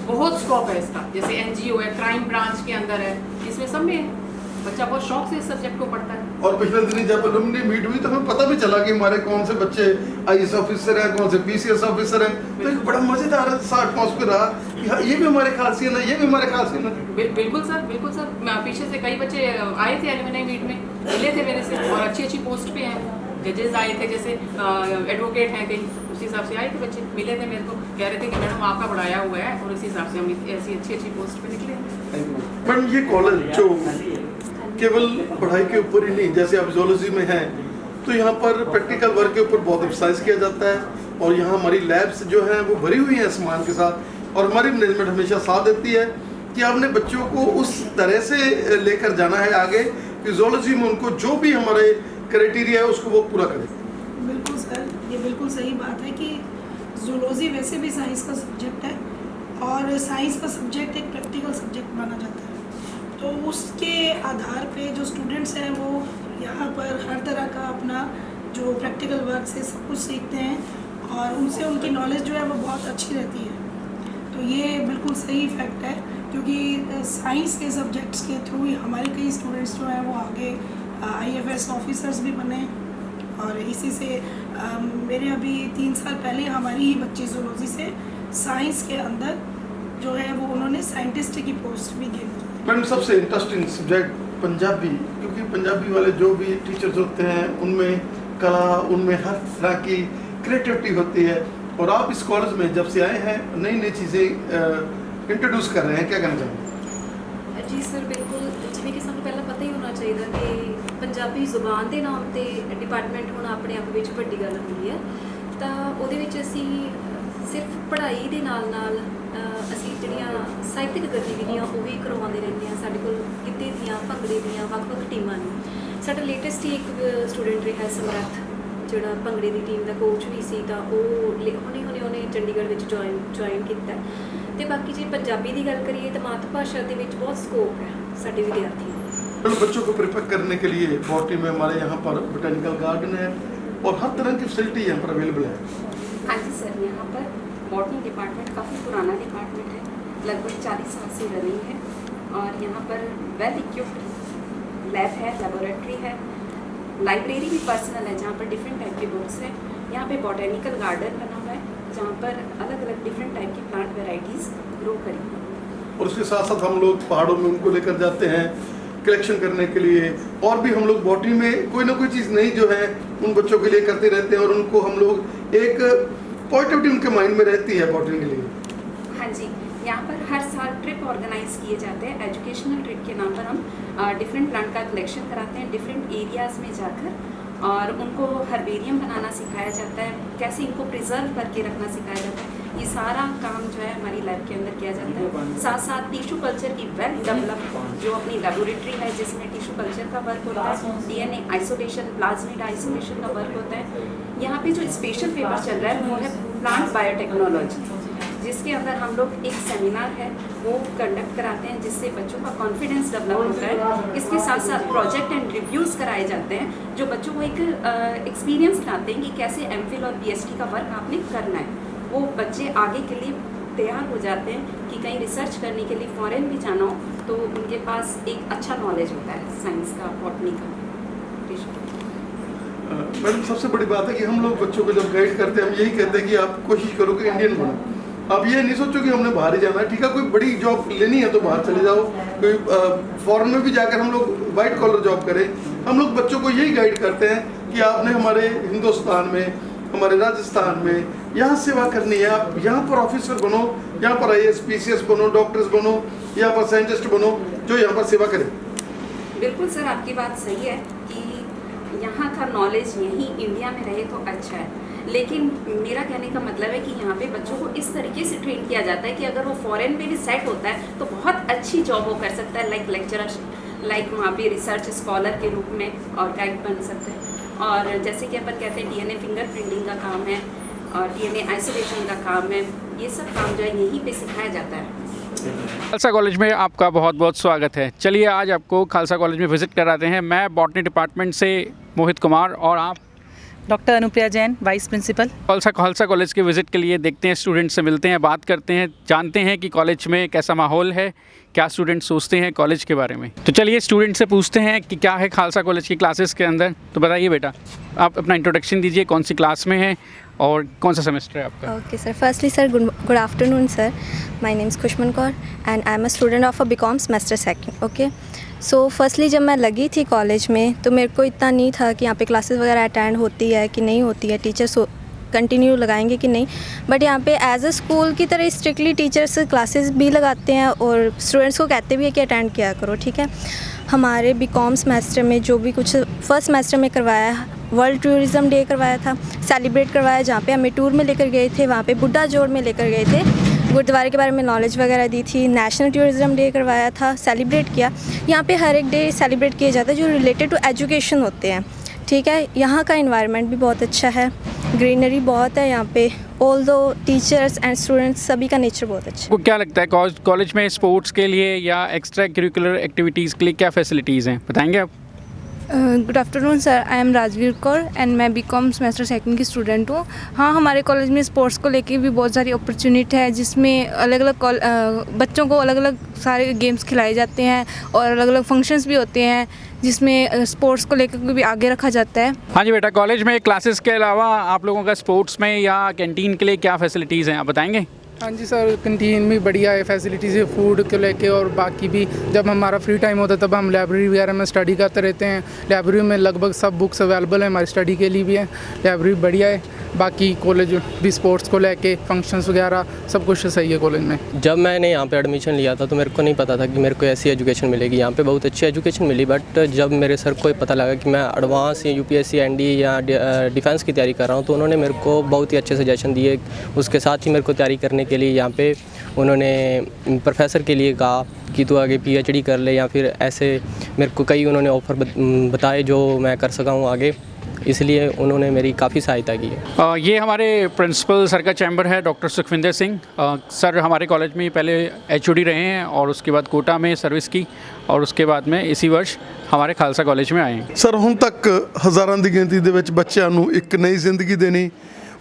बहुत स्कोप है इसका। जैसे NGO है, क्राइम ब्रांच के अंदर है, इसमें सब में बच्चा बहुत शौक से इस सब्जेक्ट को पढ़ता है। और पिछले दिन जब अलुमनी मीट हुई तो हमें पता भी चला कि हमारे कौन से बच्चे IAS ऑफिसर हैं, कौन से PCS ऑफिसर हैं। तो एक बड़ा मजेदार सा एटमॉस्फेयर रहा कि हाँ, ये भी हमारे खासियत है, ये भी हमारे खासियत है। बिल्कुल सर। पीछे से कई बच्चे आए थे एलुमनी मीट में, मिले थे मेरे से और अच्छी पोस्ट पे हैं। जजेस आए थे, जैसे एडवोकेट हैं कहीं, उसी हिसाब से आए थे बच्चे, मिले थे मेरे को, कह रहे थे कि मैडम आपका बढ़ाया हुआ है और इसी हिसाब से हम ऐसी अच्छी पोस्ट पे निकले। मैडम ये कॉलेज जो केवल पढ़ाई के ऊपर ही नहीं, जैसे आप जूलॉजी में हैं तो यहाँ पर प्रैक्टिकल वर्क के ऊपर बहुत एम्फसाइज किया जाता है और यहाँ हमारी लैब्स जो हैं वो भरी हुई हैं सामान के साथ और हमारी मैनेजमेंट हमेशा साथ देती है कि आपने बच्चों को उस तरह से लेकर जाना है आगे कि जूलॉजी में उनको जो भी हमारे क्राइटेरिया है उसको वो पूरा करें। बिल्कुल सर, ये बिल्कुल सही बात है कि जूलॉजी वैसे भी साइंस का सब्जेक्ट है और साइंस का सब्जेक्ट एक प्रैक्टिकल सब्जेक्ट माना जाता है। तो उसके आधार पे जो स्टूडेंट्स हैं वो यहाँ पर हर तरह का अपना जो प्रैक्टिकल वर्क से सब कुछ सीखते हैं और उनसे उनकी नॉलेज जो है वो बहुत अच्छी रहती है। तो ये बिल्कुल सही फैक्ट है क्योंकि साइंस के सब्जेक्ट्स के थ्रू ही हमारे कई स्टूडेंट्स जो हैं वो आगे IAS ऑफिसर्स भी बने और इसी से मेरे अभी 3 साल पहले हमारी ही बच्ची जूलॉजी से साइंस के अंदर जो है वो उन्होंने साइंटिस्ट की पोस्ट भी गेन की। मैडम सबसे इंटरेस्टिंग सब्जेक्ट पंजाबी, क्योंकि पंजाबी वाले जो भी टीचर्स होते हैं उनमें कला, उनमें हर तरह की क्रिएटिविटी होती है और आप इस कॉलेज में जब से आए हैं नई चीज़ें इंट्रोड्यूस कर रहे हैं, क्या कहना चाहेंगे? जी सर, बिल्कुल जिवें कि सानूं पहला पता ही होना चाहिए कि पंजाबी जुबान के नाम ते डिपार्टमेंट होना अपने आप विच वड्डी गल हुंदी है। तो उहदे विच असीं सिर्फ पढ़ाई दे नाल नाल असीं जिहड़ियां साहित्यक गतिविधियां वो भी करवाते रहते हैं। साडे कोल गिद्धे दियां, भंगड़े दियां वक्-वक् टीमां ने। साडा लेटेस्ट ही एक स्टूडेंट रहा समर्थ जिहड़ा भंगड़े की टीम का कोच भी सी, तो हुणे उन्हें चंडीगढ़ में ज्वाइन किया। तो बाकी जी पंजाबी की गल करिए तो मातृभाषा के बहुत स्कोप है साडे विद्यार्थियों को। बच्चों को प्रिपेयर करने के लिए बॉटनी में हमारे यहाँ पर बोटेनिकल गार्डन है और हर तरह की फैसिलिटी यहाँ पर अवेलेबल है। हाँ जी सर, यहाँ पर बॉटनी डिपार्टमेंट काफ़ी पुराना डिपार्टमेंट है, लगभग 40 साल से रनिंग है और यहाँ पर वेल इक्विप्ड लैब है, लेबोरेटरी है, लाइब्रेरी भी पर्सनल है जहाँ पर डिफरेंट टाइप की बुक्स हैं। यहाँ पे बॉटेनिकल गार्डन बना हुआ है जहाँ पर अलग अलग डिफरेंट टाइप की प्लांट वेराइटीज़ ग्रो करी हैं। और उसके साथ साथ हम लोग पहाड़ों में उनको लेकर जाते हैं कलेक्शन करने के लिए और भी हम लोग बॉटनी में कोई ना कोई चीज़ नई जो है उन बच्चों के लिए करते रहते हैं और उनको हम लोग एक पॉजिटिविटी उनके माइंड में रहती है बॉटनी के लिए। हाँ जी, यहाँ पर हर साल ट्रिप ऑर्गेनाइज किए जाते हैं। एजुकेशनल ट्रिप के नाम पर हम डिफरेंट प्लांट का कलेक्शन कराते हैं डिफरेंट एरियाज़ में जाकर और उनको हर्बेरियम बनाना सिखाया जाता है, कैसे इनको प्रिजर्व करके रखना सिखाया जाता है। ये सारा काम जो है हमारी लैब के अंदर किया जाता है। साथ साथ टिश्यू कल्चर की वेल डेवलप जो अपनी लेबोरेटरी है जिसमें टिश्यू कल्चर का वर्क होता है, DNA आइसोलेशन, प्लाज्मिड आइसोलेशन का वर्क होता है। यहाँ पे जो स्पेशल पेपर चल रहा है वो है प्लांट बायोटेक्नोलॉजी, जिसके अंदर हम लोग एक सेमिनार है वो कंडक्ट कराते हैं जिससे बच्चों का कॉन्फिडेंस डेवलप होता है। इसके साथ साथ प्रोजेक्ट एंड रिव्यूज़ कराए जाते हैं जो बच्चों को एक एक्सपीरियंस दिलाते हैं कि कैसे MPhil और PhD का वर्क आपने करना है। वो बच्चे आगे के लिए तैयार हो जाते हैं कि कहीं रिसर्च करने के लिए फॉरेन भी जाना हो तो उनके पास एक अच्छा नॉलेज होता है साइंस का, बॉटनी का। मैडम सबसे बड़ी बात है कि हम लोग बच्चों को जब गाइड करते हैं हम यही कहते हैं कि आप कोशिश करो कि इंडियन बनो। अब ये नहीं सोचो कि हमने बाहर ही जाना है, ठीक है, कोई बड़ी जॉब लेनी है तो बाहर चले जाओ, कोई फॉरेन में भी जाकर हम लोग वाइट कॉलर जॉब करें। हम लोग बच्चों को यही गाइड करते हैं कि आपने हमारे हिंदुस्तान में, हमारे राजस्थान में यहाँ सेवा करनी है। आप यहाँ पर ऑफिसर बनो, यहाँ पर IAS PCS बनो, डॉक्टर्स बनो, यहाँ पर साइंटिस्ट बनो जो यहाँ पर सेवा करें। बिल्कुल सर, आपकी बात सही है कि यहाँ का नॉलेज यहीं इंडिया में रहे तो अच्छा है, लेकिन मेरा कहने का मतलब है कि यहाँ पे बच्चों को इस तरीके से ट्रेन किया जाता है कि अगर वो फॉरेन में भी सेट होता है तो बहुत अच्छी जॉब वो कर सकता है, लाइक लेक्चरर, लाइक वहाँ पे रिसर्च स्कॉलर के रूप में और गाइड बन सकते हैं। और जैसे कि अपन कहते हैं DNA फिंगर प्रिंटिंग का काम है और DNA आइसोलेशन का काम है, ये सब काम जो है यहीं पे सिखाया जाता है। खालसा कॉलेज में आपका बहुत बहुत स्वागत है। चलिए आज आपको खालसा कॉलेज में विज़िट कराते हैं। मैं बॉटनी डिपार्टमेंट से मोहित कुमार और आप doctor Anupriya Jain, vice principal. Khalsa college के विज़िट के लिए देखते हैं, स्टूडेंट से मिलते हैं, बात करते हैं, जानते हैं कि कॉलेज में कैसा माहौल है, क्या स्टूडेंट सोचते हैं कॉलेज के बारे में। तो चलिए स्टूडेंट से पूछते हैं कि क्या है खालसा कॉलेज की क्लासेस के अंदर। तो बताइए बेटा, आप अपना इंट्रोडक्शन दीजिए, कौन सी क्लास में है और कौन सा सेमेस्टर है आपका। Okay sir, firstly sir good afternoon sir, my name is Khushman Kaur and I am a student of a BCom semester second. Okay, so firstly जब मैं लगी थी कॉलेज में तो मेरे को इतना नहीं था कि यहाँ पे क्लासेस वगैरह अटेंड होती है कि नहीं होती है, टीचर्स कंटिन्यू लगाएंगे कि नहीं, बट यहाँ पे एज अ स्कूल की तरह स्ट्रिक्टली टीचर्स क्लासेस भी लगाते हैं और स्टूडेंट्स को कहते भी है कि अटेंड किया करो। ठीक है, हमारे बीकॉम सेमेस्टर में जो भी कुछ फर्स्ट सेमेस्टर में करवाया, वर्ल्ड टूरिज़्म डे करवाया था, सेलिब्रेट करवाया, जहाँ पे हमें टूर में लेकर गए थे, वहाँ पे बुड्ढा जोड़ में लेकर गए थे, गुरुद्वारे के बारे में नॉलेज वगैरह दी थी, नेशनल टूरिज़्म डे करवाया था, सेलिब्रेट किया। यहाँ पे हर एक डे सेलिब्रेट किया जाता है जो रिलेटेड टू एजुकेशन होते हैं। ठीक है, यहाँ का इन्वायरमेंट भी बहुत अच्छा है, ग्रीनरी बहुत है यहाँ पे, ऑल दो टीचर्स एंड स्टूडेंट्स सभी का नेचर बहुत अच्छा है। आपको क्या लगता है कॉलेज में स्पोर्ट्स के लिए या एक्स्ट्रा करिकुलर एक्टिविटीज़ के लिए क्या फैसिलिटीज़ हैं, बताएंगे आप। Good afternoon sir, I am Rajveer Kaur and मैं बीकॉम सेमेस्टर सेकंड की स्टूडेंट हूँ। हाँ, हमारे कॉलेज में स्पोर्ट्स को लेके भी बहुत सारी अपॉर्चुनिटी है, जिसमें अलग अलग बच्चों को अलग अलग सारे गेम्स खिलाए जाते हैं और अलग अलग फंक्शंस भी होते हैं जिसमें स्पोर्ट्स को लेकर भी आगे रखा जाता है। हाँ जी बेटा, कॉलेज में क्लासेस के अलावा आप लोगों का स्पोर्ट्स में या कैंटीन के लिए क्या फैसिलिटीज़ हैं, आप बताएंगे। हाँ जी सर, कैंटीन भी बढ़िया है, फैसिलिटीज़ है फूड को लेके, और बाकी भी जब हमारा फ्री टाइम होता है तब हम लाइब्रेरी वगैरह में स्टडी करते रहते हैं। लाइब्रेरी में लगभग सब बुक्स अवेलेबल है, हमारी स्टडी के लिए भी है, लाइब्रेरी बढ़िया है। बाकी कॉलेज भी स्पोर्ट्स को लेके फंक्शंस वगैरह सब कुछ सही है कॉलेज में। जब मैंने यहाँ पे एडमिशन लिया था तो मेरे को नहीं पता था कि मेरे को ऐसी एजुकेशन मिलेगी। यहाँ पे बहुत अच्छी एजुकेशन मिली, बट जब मेरे सर को पता लगा कि मैं एडवांस या यूपीएससी एनडी या डिफेंस की तैयारी कर रहा हूँ तो उन्होंने मेरे को बहुत ही अच्छे सजेशन दिए। उसके साथ ही मेरे को तैयारी करने के लिए यहाँ पे उन्होंने प्रोफेसर के लिए कहा कि तू आगे पीएचडी कर ले, या फिर ऐसे मेरे को कई उन्होंने ऑफ़र बताए जो मैं कर सका हूँ आगे, इसलिए उन्होंने मेरी काफ़ी सहायता की है। ये हमारे प्रिंसिपल सर का चैम्बर है, डॉक्टर सुखविंदर सिंह। सर हमारे कॉलेज में पहले एचओडी रहे हैं और उसके बाद कोटा में सर्विस की और उसके बाद में इसी वर्ष हमारे खालसा कॉलेज में आए हैं। सर ਹੁਣ ਤੱਕ ਹਜ਼ਾਰਾਂ ਦੀ ਗਿਣਤੀ ਦੇ ਵਿੱਚ ਬੱਚਿਆਂ ਨੂੰ ਇੱਕ ਨਈ ਜ਼ਿੰਦਗੀ ਦੇਣੀ,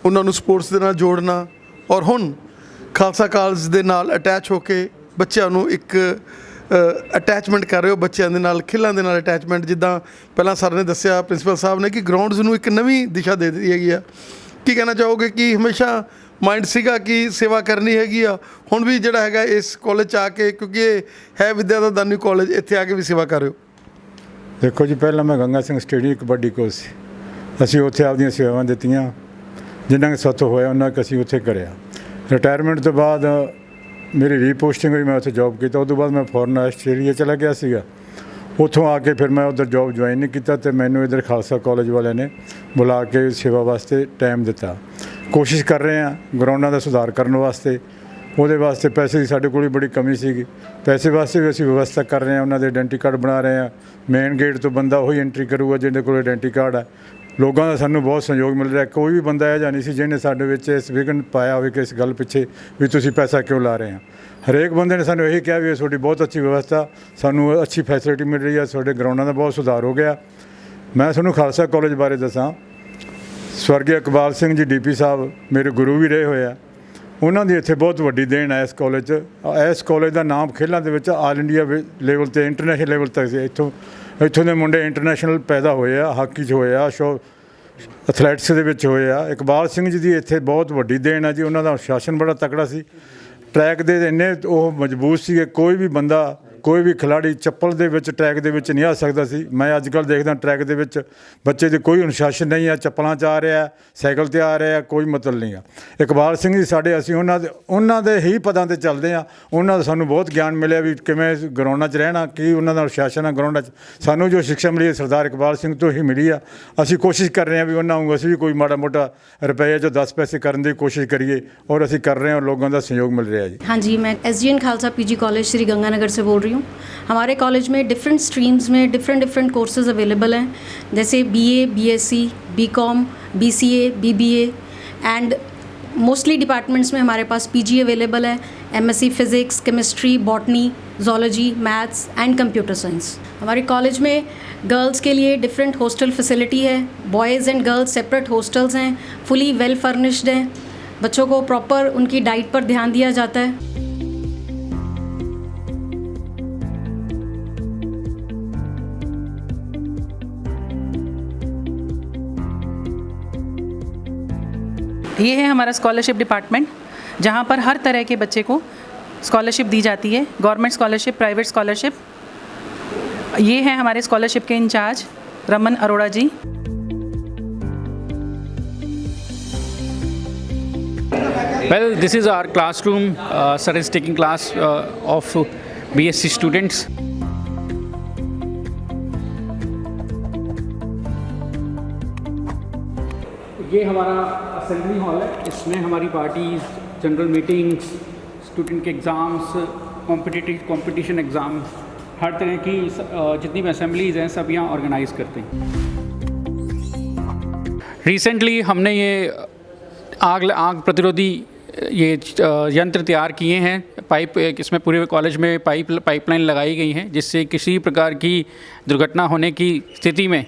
ਉਹਨਾਂ ਨੂੰ ਸਪੋਰਟਸ ਦੇ ਨਾਲ ਜੋੜਨਾ, ਔਰ ਹੁਣ ਖਾਲਸਾ ਕਾਲਜ ਦੇ ਨਾਲ ਅਟੈਚ ਹੋ ਕੇ ਬੱਚਿਆਂ ਨੂੰ ਇੱਕ ਅਟੈਚਮੈਂਟ ਕਰ ਰਹੇ ਹੋ, ਬੱਚਿਆਂ ਦੇ ਨਾਲ ਖੇਲਾਂ ਦੇ ਨਾਲ ਅਟੈਚਮੈਂਟ। ਜਿੱਦਾਂ ਪਹਿਲਾਂ ਸਰ ਨੇ ਦੱਸਿਆ, ਪ੍ਰਿੰਸੀਪਲ ਸਾਹਿਬ ਨੇ, ਕਿ ਗਰਾਊਂਡਸ ਨੂੰ ਇੱਕ ਨਵੀਂ ਦਿਸ਼ਾ ਦੇ ਦਿੱਤੀ ਹੈਗੀ ਆ। ਕੀ ਕਹਿਣਾ ਚਾਹੋਗੇ ਕਿ ਹਮੇਸ਼ਾ ਮਾਈਂਡ ਸੀਗਾ ਕਿ ਸੇਵਾ ਕਰਨੀ ਹੈਗੀ ਆ, ਹੁਣ ਵੀ ਜਿਹੜਾ ਹੈਗਾ ਇਸ ਕਾਲਜ 'ਚ ਆ ਕੇ, ਕਿਉਂਕਿ ਇਹ ਹੈ ਵਿੱਦਿਆ ਦਾ ਦਾਨੀ ਕਾਲਜ, ਇੱਥੇ ਆ ਕੇ ਵੀ ਸੇਵਾ ਕਰ ਰਹੇ ਹੋ। ਦੇਖੋ ਜੀ, ਪਹਿਲਾਂ ਮੈਂ ਗੰਗਾ ਸਿੰਘ ਸਟੇਡੀਅਮ ਕਬੱਡੀ ਕੋਚ ਸੀ, ਅਸੀਂ ਉੱਥੇ ਆਪਦੀਆਂ ਸੇਵਾਵਾਂ ਦਿੱਤੀਆਂ, ਜਿੰਨਾ ਕਿ ਸਾਥੋਂ ਹੋਇਆ ਉਹਨਾਂ ਕੁ ਅਸੀਂ ਉੱਥੇ ਕਰਿਆ। ਰਿਟਾਇਰਮੈਂਟ ਤੋਂ ਬਾਅਦ ਮੇਰੀ ਰੀਪੋਸਟਿੰਗ ਹੋਈ, ਮੈਂ ਉੱਥੇ ਜੌਬ ਕੀਤਾ। ਉਸ ਤੋਂ ਬਾਅਦ ਮੈਂ ਫੋਰਨ ਆਸਟ੍ਰੇਲੀਆ ਚਲਾ ਗਿਆ ਸੀਗਾ, ਉੱਥੋਂ ਆ ਕੇ ਫਿਰ ਮੈਂ ਉੱਧਰ ਜੌਬ ਜੁਆਇਨ ਨਹੀਂ ਕੀਤਾ ਅਤੇ ਮੈਨੂੰ ਇੱਧਰ ਖਾਲਸਾ ਕਾਲਜ ਵਾਲਿਆਂ ਨੇ ਬੁਲਾ ਕੇ ਸੇਵਾ ਵਾਸਤੇ ਟਾਈਮ ਦਿੱਤਾ। ਕੋਸ਼ਿਸ਼ ਕਰ ਰਹੇ ਹਾਂ ਗਰਾਊਂਡਾਂ ਦਾ ਸੁਧਾਰ ਕਰਨ ਵਾਸਤੇ, ਉਹਦੇ ਵਾਸਤੇ ਪੈਸੇ ਦੀ ਸਾਡੇ ਕੋਲ ਬੜੀ ਕਮੀ ਸੀਗੀ, ਪੈਸੇ ਵਾਸਤੇ ਵੀ ਅਸੀਂ ਵਿਵਸਥਾ ਕਰ ਰਹੇ ਹਾਂ, ਉਹਨਾਂ ਦੇ ਆਇਡੈਂਟੀ ਕਾਰਡ ਬਣਾ ਰਹੇ ਹਾਂ। ਮੇਨ ਗੇਟ ਤੋਂ ਬੰਦਾ ਉਹੀ ਐਂਟਰੀ ਕਰੂਗਾ ਜਿਹਦੇ ਕੋਲ ਆਇਡੈਂਟੀ ਕਾਰਡ ਹੈ। ਲੋਕਾਂ ਦਾ ਸਾਨੂੰ ਬਹੁਤ ਸਹਿਯੋਗ ਮਿਲ ਰਿਹਾ, ਕੋਈ ਵੀ ਬੰਦਾ ਇਹ ਜਿਹਾ ਨਹੀਂ ਸੀ ਜਿਹਨੇ ਸਾਡੇ ਵਿੱਚ ਇਸ ਵਿਘਨ ਪਾਇਆ ਹੋਵੇ ਕਿ ਇਸ ਗੱਲ ਪਿੱਛੇ ਵੀ ਤੁਸੀਂ ਪੈਸਾ ਕਿਉਂ ਲਾ ਰਹੇ ਆ। ਹਰੇਕ ਬੰਦੇ ਨੇ ਸਾਨੂੰ ਇਹੀ ਕਿਹਾ ਵੀ ਤੁਹਾਡੀ ਬਹੁਤ ਅੱਛੀ ਵਿਵਸਥਾ, ਸਾਨੂੰ ਅੱਛੀ ਫੈਸਿਲਿਟੀ ਮਿਲ ਰਹੀ ਹੈ, ਤੁਹਾਡੇ ਗਰਾਊਂਡਾਂ ਦਾ ਬਹੁਤ ਸੁਧਾਰ ਹੋ ਗਿਆ। ਮੈਂ ਤੁਹਾਨੂੰ ਖਾਲਸਾ ਕਾਲਜ ਬਾਰੇ ਦੱਸਾਂ, ਸਵਰਗੀ ਇਕਬਾਲ ਸਿੰਘ ਜੀ ਡੀਪੀ ਸਾਹਿਬ ਮੇਰੇ ਗੁਰੂ ਵੀ ਰਹੇ ਹੋਏ ਆ, ਉਹਨਾਂ ਦੀ ਇੱਥੇ ਬਹੁਤ ਵੱਡੀ ਦੇਣ ਹੈ ਇਸ ਕਾਲਜ 'ਚ। ਇਸ ਕਾਲਜ ਦਾ ਨਾਮ ਖੇਲਾਂ ਦੇ ਵਿੱਚ ਆਲ ਇੰਡੀਆ ਲੈਵਲ 'ਤੇ, ਇੰਟਰਨੈਸ਼ਨਲ ਲੈਵਲ ਤੱਕ ਸੀ। ਇੱਥੋਂ ਦੇ ਮੁੰਡੇ ਇੰਟਰਨੈਸ਼ਨਲ ਪੈਦਾ ਹੋਏ ਆ, ਹਾਕੀ 'ਚ ਹੋਏ ਆ, ਐਥਲੈਟਿਕਸ ਦੇ ਵਿੱਚ ਹੋਏ ਆ। ਇਕਬਾਲ ਸਿੰਘ ਜੀ ਦੀ ਇੱਥੇ ਬਹੁਤ ਵੱਡੀ ਦੇਣ ਹੈ ਜੀ, ਉਹਨਾਂ ਦਾ ਸ਼ਾਸਨ ਬੜਾ ਤਕੜਾ ਸੀ, ਟਰੈਕ ਦੇ ਇੰਨੇ ਉਹ ਮਜ਼ਬੂਤ ਸੀਗੇ, ਕੋਈ ਵੀ ਬੰਦਾ, ਕੋਈ ਵੀ ਖਿਲਾੜੀ ਚੱਪਲ ਦੇ ਵਿੱਚ ਟਰੈਕ ਦੇ ਵਿੱਚ ਨਹੀਂ ਆ ਸਕਦਾ ਸੀ। ਮੈਂ ਅੱਜ ਕੱਲ੍ਹ ਦੇਖਦਾ ਟਰੈਕ ਦੇ ਵਿੱਚ ਬੱਚੇ ਦੇ ਕੋਈ ਅਨੁਸ਼ਾਸਨ ਨਹੀਂ ਆ, ਚੱਪਲਾਂ 'ਚ ਆ ਰਿਹਾ, ਸਾਈਕਲ 'ਤੇ ਆ ਰਿਹਾ, ਕੋਈ ਮਤਲਬ ਨਹੀਂ ਆ। ਇਕਬਾਲ ਸਿੰਘ ਜੀ ਸਾਡੇ, ਅਸੀਂ ਉਹਨਾਂ ਦੇ ਹੀ ਪਦਾਂ 'ਤੇ ਚੱਲਦੇ ਹਾਂ। ਉਹਨਾਂ ਦਾ ਸਾਨੂੰ ਬਹੁਤ ਗਿਆਨ ਮਿਲਿਆ ਵੀ ਕਿਵੇਂ ਗਰਾਊਂਡਾਂ 'ਚ ਰਹਿਣਾ, ਕੀ ਉਹਨਾਂ ਦਾ ਅਨੁਸ਼ਾਸਨ ਆ ਗਰਾਊਂਡਾਂ 'ਚ। ਸਾਨੂੰ ਜੋ ਸਿੱਖਿਆ ਮਿਲੀ ਹੈ ਸਰਦਾਰ ਇਕਬਾਲ ਸਿੰਘ ਤੋਂ ਹੀ ਮਿਲੀ ਆ। ਅਸੀਂ ਕੋਸ਼ਿਸ਼ ਕਰ ਰਹੇ ਹਾਂ ਵੀ ਉਹਨਾਂ ਨੂੰ ਅਸੀਂ ਵੀ ਕੋਈ ਮਾੜਾ ਮੋਟਾ ਰੁਪਏ 'ਚੋਂ 10 ਪੈਸੇ ਕਰਨ ਦੀ ਕੋਸ਼ਿਸ਼ ਕਰੀਏ, ਔਰ ਅਸੀਂ ਕਰ ਰਹੇ ਹਾਂ, लोगों का सहयोग मिल रहा है जी। हाँ जी, मैं SGN Khalsa PG college Shri Ganganagar से बोल रही हूँ। हमारे कॉलेज में डिफरेंट स्ट्रीम्स में डिफरेंट कोर्सेज अवेलेबल हैं, जैसे BA, BSc, BCom, BCA, BBA and mostly departments में हमारे पास पीजी अवेलेबल है, MSc physics, chemistry, botany, zoology, maths and computer science. हमारे कॉलेज में गर्ल्स के लिए डिफरेंट हॉस्टल फैसिलिटी है, boys and girls separate hostels हैं, फुली वेल फर्निश्ड हैं, बच्चों को प्रॉपर उनकी डाइट पर ध्यान दिया जाता है। ये है हमारा स्कॉलरशिप डिपार्टमेंट, जहाँ पर हर तरह के बच्चे को स्कॉलरशिप दी जाती है, गवर्नमेंट स्कॉलरशिप, प्राइवेट स्कॉलरशिप। ये है हमारे स्कॉलरशिप के in charge Raman Arora ji. Well, this is our classroom. Sir is taking class of BSc students. ये हमारा असेंबली हॉल है, इसमें हमारी पार्टीज, जनरल मीटिंग्स, स्टूडेंट के एग्ज़ाम्स, कंपटीशन एग्ज़ाम, हर तरह की जितनी भी असेंबलीज़ हैं सब यहाँ ऑर्गेनाइज करते हैं। रिसेंटली हमने ये आग प्रतिरोधी ये यंत्र तैयार किए हैं, इसमें पूरे कॉलेज में पाइपलाइन लगाई गई हैं, जिससे किसी प्रकार की दुर्घटना होने की स्थिति में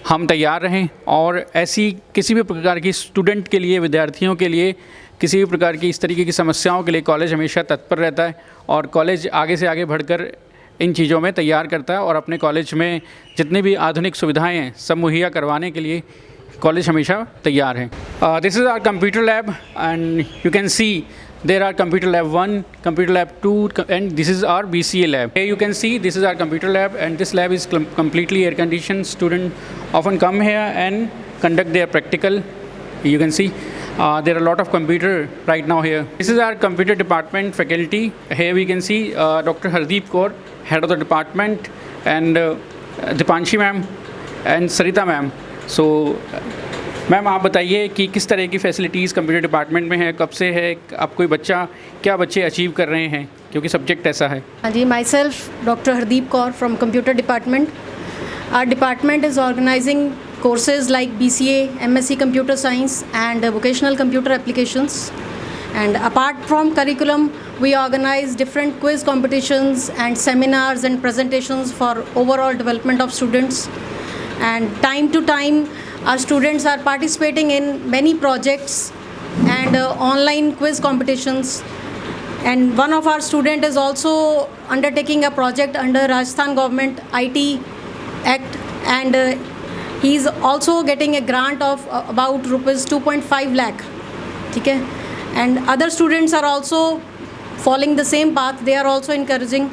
हम तैयार रहें और ऐसी किसी भी प्रकार की स्टूडेंट के लिए, विद्यार्थियों के लिए किसी भी प्रकार की इस तरीके की समस्याओं के लिए कॉलेज हमेशा तत्पर रहता है और कॉलेज आगे से आगे बढ़कर इन चीज़ों में तैयार करता है और अपने कॉलेज में जितनी भी आधुनिक सुविधाएं हैं सब मुहैया करवाने के लिए कॉलेज हमेशा तैयार है। This is our computer lab and you can see there are computer lab 1, computer lab 2 and this is our BCA lab. Here you can see this is our computer lab and this lab is completely air conditioned. Students often come here and conduct their practical. You can see there are a lot of computer right now here. This is our computer department faculty. Here we can see Dr. Hardeep Kaur, head of the department, and Dipanshi ma'am and Sarita ma'am. So ma'am आप बताइए कि किस तरह की facilities computer department में है, कब से है, अब कोई बच्चा क्या बच्चे अचीव कर रहे हैं क्योंकि सब्जेक्ट ऐसा है। हाँ जी, myself doctor Hardeep Kaur from computer department. Our department is organising courses like BCA, MSc Computer Science and Vocational Computer Applications. And apart from curriculum, we organize different quiz competitions and seminars and presentations for overall development of students. And time to time, our students are participating in many projects and online quiz competitions. And one of our students is also undertaking a project under Rajasthan Government IT Act, and he is also getting a grant of about rupees 2.5 lakh. Okay? And other students are also following the same path. They are also encouraging.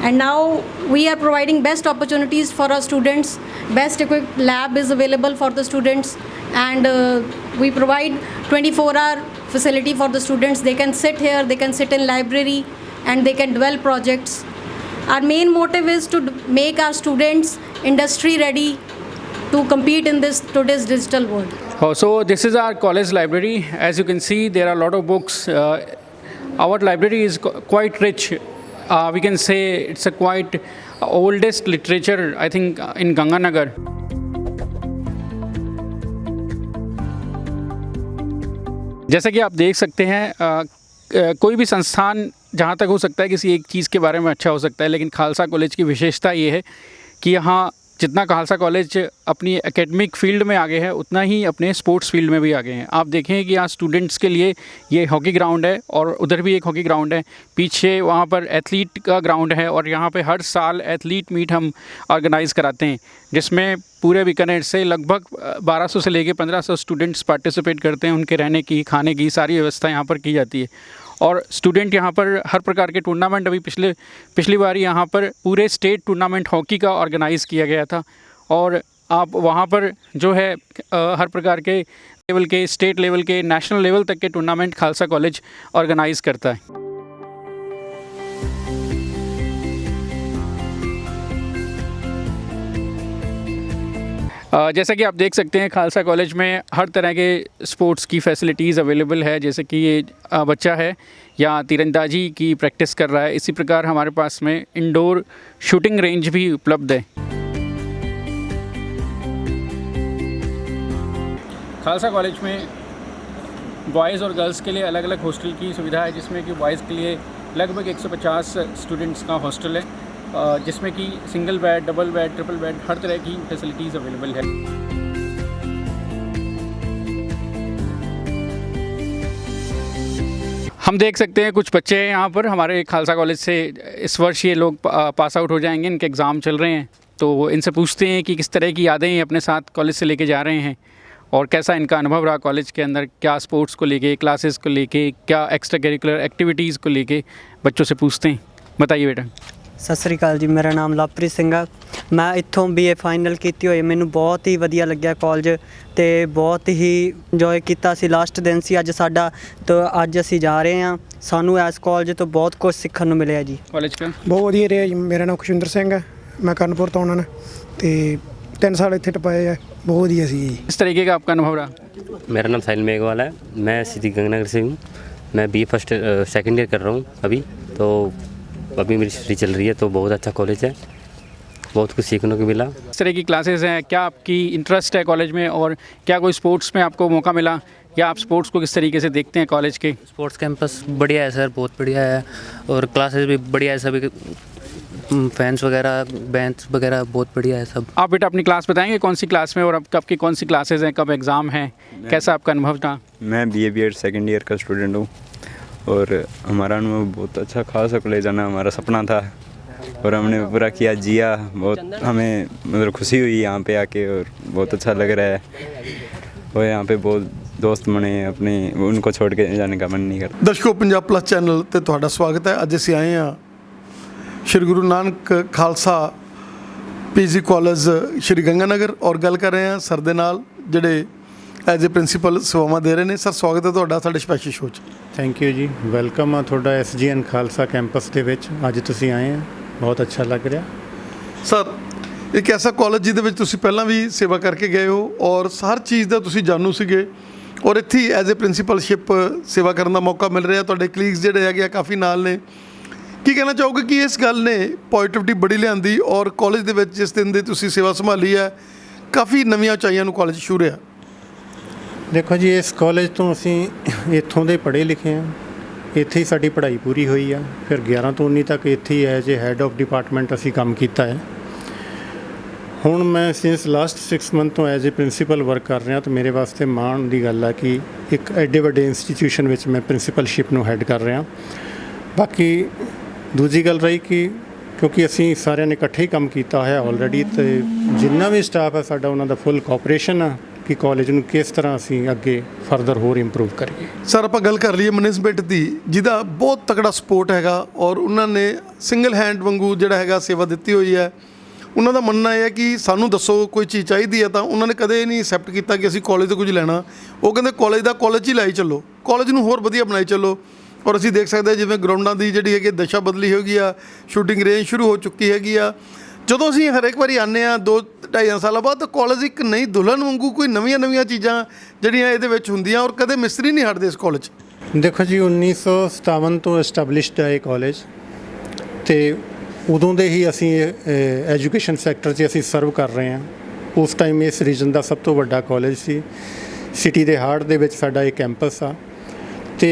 And now we are providing best opportunities for our students. Best equipped lab is available for the students, and we provide 24-hour facility for the students. They can sit here, they can sit in library, and they can develop projects. Our main motive is to make our students industry ready to compete in today's digital world. So this is our college library. As you can see, there are a lot of books. Our library is quite rich. We can say it's a quite oldest literature, I think, in Ganganagar. जैसा कि आप देख सकते हैं, कोई भी संस्थान जहाँ तक हो सकता है किसी एक चीज़ के बारे में अच्छा हो सकता है, लेकिन खालसा कॉलेज की विशेषता ये है कि यहाँ जितना खालसा कॉलेज अपनी एकेडमिक फील्ड में आगे है, उतना ही अपने स्पोर्ट्स फील्ड में भी आगे हैं। आप देखें कि यहाँ स्टूडेंट्स के लिए ये हॉकी ग्राउंड है और उधर भी एक हॉकी ग्राउंड है, पीछे वहाँ पर एथलीट का ग्राउंड है और यहाँ पे हर साल एथलीट मीट हम ऑर्गेनाइज़ कराते हैं, जिसमें पूरे बीकानेर से लगभग 1200 से लेके 1500 स्टूडेंट्स पार्टिसिपेट करते हैं। उनके रहने की, खाने की सारी व्यवस्था यहाँ पर की जाती है और स्टूडेंट यहाँ पर हर प्रकार के टूर्नामेंट, अभी पिछली बार यहाँ पर पूरे स्टेट टूर्नामेंट हॉकी का ऑर्गेनाइज़ किया गया था और आप वहाँ पर जो है हर प्रकार के लेवल के, स्टेट लेवल के, नेशनल लेवल तक के टूर्नामेंट खालसा कॉलेज ऑर्गेनाइज़ करता है। जैसा कि आप देख सकते हैं, खालसा कॉलेज में हर तरह के स्पोर्ट्स की फैसिलिटीज़ अवेलेबल है। जैसे कि ये बच्चा है या तीरंदाजी की प्रैक्टिस कर रहा है, इसी प्रकार हमारे पास में इंडोर शूटिंग रेंज भी उपलब्ध है। खालसा कॉलेज में बॉयज़ और गर्ल्स के लिए अलग अलग हॉस्टल की सुविधा है, जिसमें कि बॉयज़ के लिए लगभग 150 स्टूडेंट्स का हॉस्टल है, जिसमें कि single bed, double bed, triple bed, हर तरह की फैसिलिटीज़ अवेलेबल है। हम देख सकते हैं कुछ बच्चे हैं यहाँ पर हमारे खालसा कॉलेज से, इस वर्ष ये लोग पास आउट हो जाएंगे, इनके एग्ज़ाम चल रहे हैं। तो इनसे पूछते हैं कि किस तरह की यादें ये अपने साथ कॉलेज से लेके जा रहे हैं और कैसा इनका अनुभव रहा कॉलेज के अंदर, क्या स्पोर्ट्स को लेके, क्लासेस को लेके, क्या एक्स्ट्रा करिकुलर एक्टिविटीज़ को लेके बच्चों से पूछते हैं। बताइए बेटा। सत श्री अकाल जी, मेरा नाम लवप्रीत ਸਿੰਘ ਆ। ਮੈਂ ਇੱਥੋਂ BA ਫਾਈਨਲ ਕੀਤੀ ਹੋਈ, ਮੈਨੂੰ ਬਹੁਤ ਹੀ ਵਧੀਆ ਲੱਗਿਆ ਕਾਲਜ ਤੇ ਬਹੁਤ ਹੀ ਇੰਜੋਏ ਕੀਤਾ ਸੀ। ਲਾਸਟ ਦਿਨ ਸੀ ਅੱਜ ਸਾਡਾ, ਤਾਂ ਅੱਜ ਅਸੀਂ ਜਾ ਰਹੇ ਹਾਂ। ਸਾਨੂੰ ਇਸ ਕਾਲਜ ਤੋਂ ਬਹੁਤ ਕੁਝ ਸਿੱਖਣ ਨੂੰ ਮਿਲਿਆ ਜੀ। ਕਾਲਜ ਦਾ ਬਹੁਤ ਵਧੀਆ ਰਿਹਾ ਜੀ। ਮੇਰਾ ਨਾਮ ਖੁਸ਼ਿੰਦਰ ਸਿੰਘ ਹੈ, ਮੈਂ ਕਰਨਪੁਰ ਤੋਂ ਆਉਣਾ ਤੇ 3 ਸਾਲ ਇੱਥੇ ਟਪਾਏ ਆ, बहुत बढ़िया सी। इस तरीके का आपका अनुभव रहा? मेरा नाम साहिल मेघवाल है, मैं सिटी गंगानगर से हूँ। मैं BA फर्स्ट सेकंड ईयर कर रहा हूँ अभी, तो अभी मेरी स्टडी चल रही है। तो बहुत अच्छा कॉलेज है, बहुत कुछ सीखने को मिला। इस तरह की क्लासेस हैं, क्या आपकी इंटरेस्ट है कॉलेज में और क्या कोई स्पोर्ट्स में आपको मौका मिला, या आप स्पोर्ट्स को किस तरीके से देखते हैं कॉलेज के? स्पोर्ट्स कैंपस बढ़िया है सर, बहुत बढ़िया है, और क्लासेस भी बढ़िया है, सभी फैंस वगैरह, बेंच वगैरह बहुत बढ़िया है सब। आप बेटा अपनी क्लास बताएंगे, कौन सी क्लास में और अब कब की कौन सी क्लासेस हैं, कब एग्ज़ाम है, कैसा आपका अनुभव था? मैं BA BEd सेकेंड ईयर का स्टूडेंट हूँ और हमारा अनुभव बहुत अच्छा, खालसा कॉलेज जाना हमारा सपना था और हमने पूरा किया, जिया। बहुत हमें मतलब खुशी हुई यहाँ पे आके और बहुत अच्छा लग रहा है। और यहाँ पे बहुत दोस्त बने अपने, उनको छोड़ के जाने का मन नहीं करता। दर्शकों, पंजाब प्लस चैनल ते तुहाडा स्वागत है। अज असीं आए हाँ श्री गुरु नानक खालसा PG कॉलेज श्री गंगानगर और गल कर रहे हैं सर दे नाल जिहड़े एज ए प्रिंसीपल सेवावां दे रहे हैं। सर स्वागत है तुहाडा साडे स्पैशल शो च। थैंक यू जी, वेलकम आ तुहाडा SGN खालसा कैंपस दे विच अज तुसीं आए हैं, बहुत अच्छा लग रहा। सर एक ऐसा कॉलेज जिहदे विच तुसीं पहलां भी सेवा करके गए हो और हर चीज़ दा तुसीं जानू सीगे और इत्थे एज ए प्रिंसीपलशिप सेवा करन दा मौका मिल रहा। तुहाडे कलीग्स जिहड़े हैगे काफ़ी नाल ने, की कहना चाहोगे कि इस गल ने पॉजिटिविटी बड़ी लियांदी और कॉलेज दे विच जिस दिन दी तुसीं सेवा संभाली है काफ़ी नवीं उचाइयां नूं कॉलेज छू रहा? देखो जी, इस कॉलेज तो असीं इत्थों दे पढ़े लिखे हैं, इत्थे ही साडी पढ़ाई पूरी हुई है। फिर 11 ਤੋਂ 19 तक इत्थे ही as a head of department असीं काम कीता है। हुण मैं सिंस लास्ट 6 मंथ तो एज ए प्रिंसीपल वर्क कर रहा, तो मेरे वास्ते माण दी गल है कि एक एडे वड्डे इंस्टीट्यूशन विच मैं प्रिंसीपलशिप नूं हैड कर रहा। बाकी दूजी गल रही कि क्योंकि असीं सारिਆਂ ने इकट्ठे ही काम किया है ऑलरेडी, तो जिन्ना भी स्टाफ है साडा उन्हां दा फुल कोऑपरेशन है कि कॉलेज नूं किस तरह असीं अगे फरदर होर इंप्रूव करिए। सर आपां गल कर लईए मैनेजमेंट दी, जिहदा बहुत तगड़ा सपोर्ट हैगा और उन्होंने सिंगल हैंड वांगू जिहड़ा हैगा सेवा दित्ती हुई है। उन्हों का मनना यह है कि सानू दसो कोई चीज़ चाहिए है, तो उन्होंने कदे नहीं एक्सैप्ट किया कि असीं कॉलेज तो कुछ लैना। वो कहते कॉलेज का कॉलेज ही लाई चलो, कॉलेज नूं होर वधिया बनाई चलो। और असीं देख सकते हैं जिवें ग्राउंडां दी जिहड़ी है दशा बदली होगी आ, शूटिंग रेंज शुरू हो चुकी हैगी आ। जदों असीं हर एक बारी आने 2-2.5 साल बाद, तो कॉलेज एक नई दुल्हन वांगू कोई नवीं चीज़ां जिहड़ियां इहदे विच हुंदियां और कदे मिस्त्री नहीं हटदे इस कॉलेज। देखो जी, 1957 तो एस्टैबलिश्ड है ये कॉलेज, तो उदों दे ही असीं एजुकेशन सैक्टर 'च असीं सर्व कर रहे हैं। उस टाइम इस रीजन का सब तो वड्डा कॉलेज सी, सिटी दे हार्ट दे विच साडा एक कैंपस आ। तो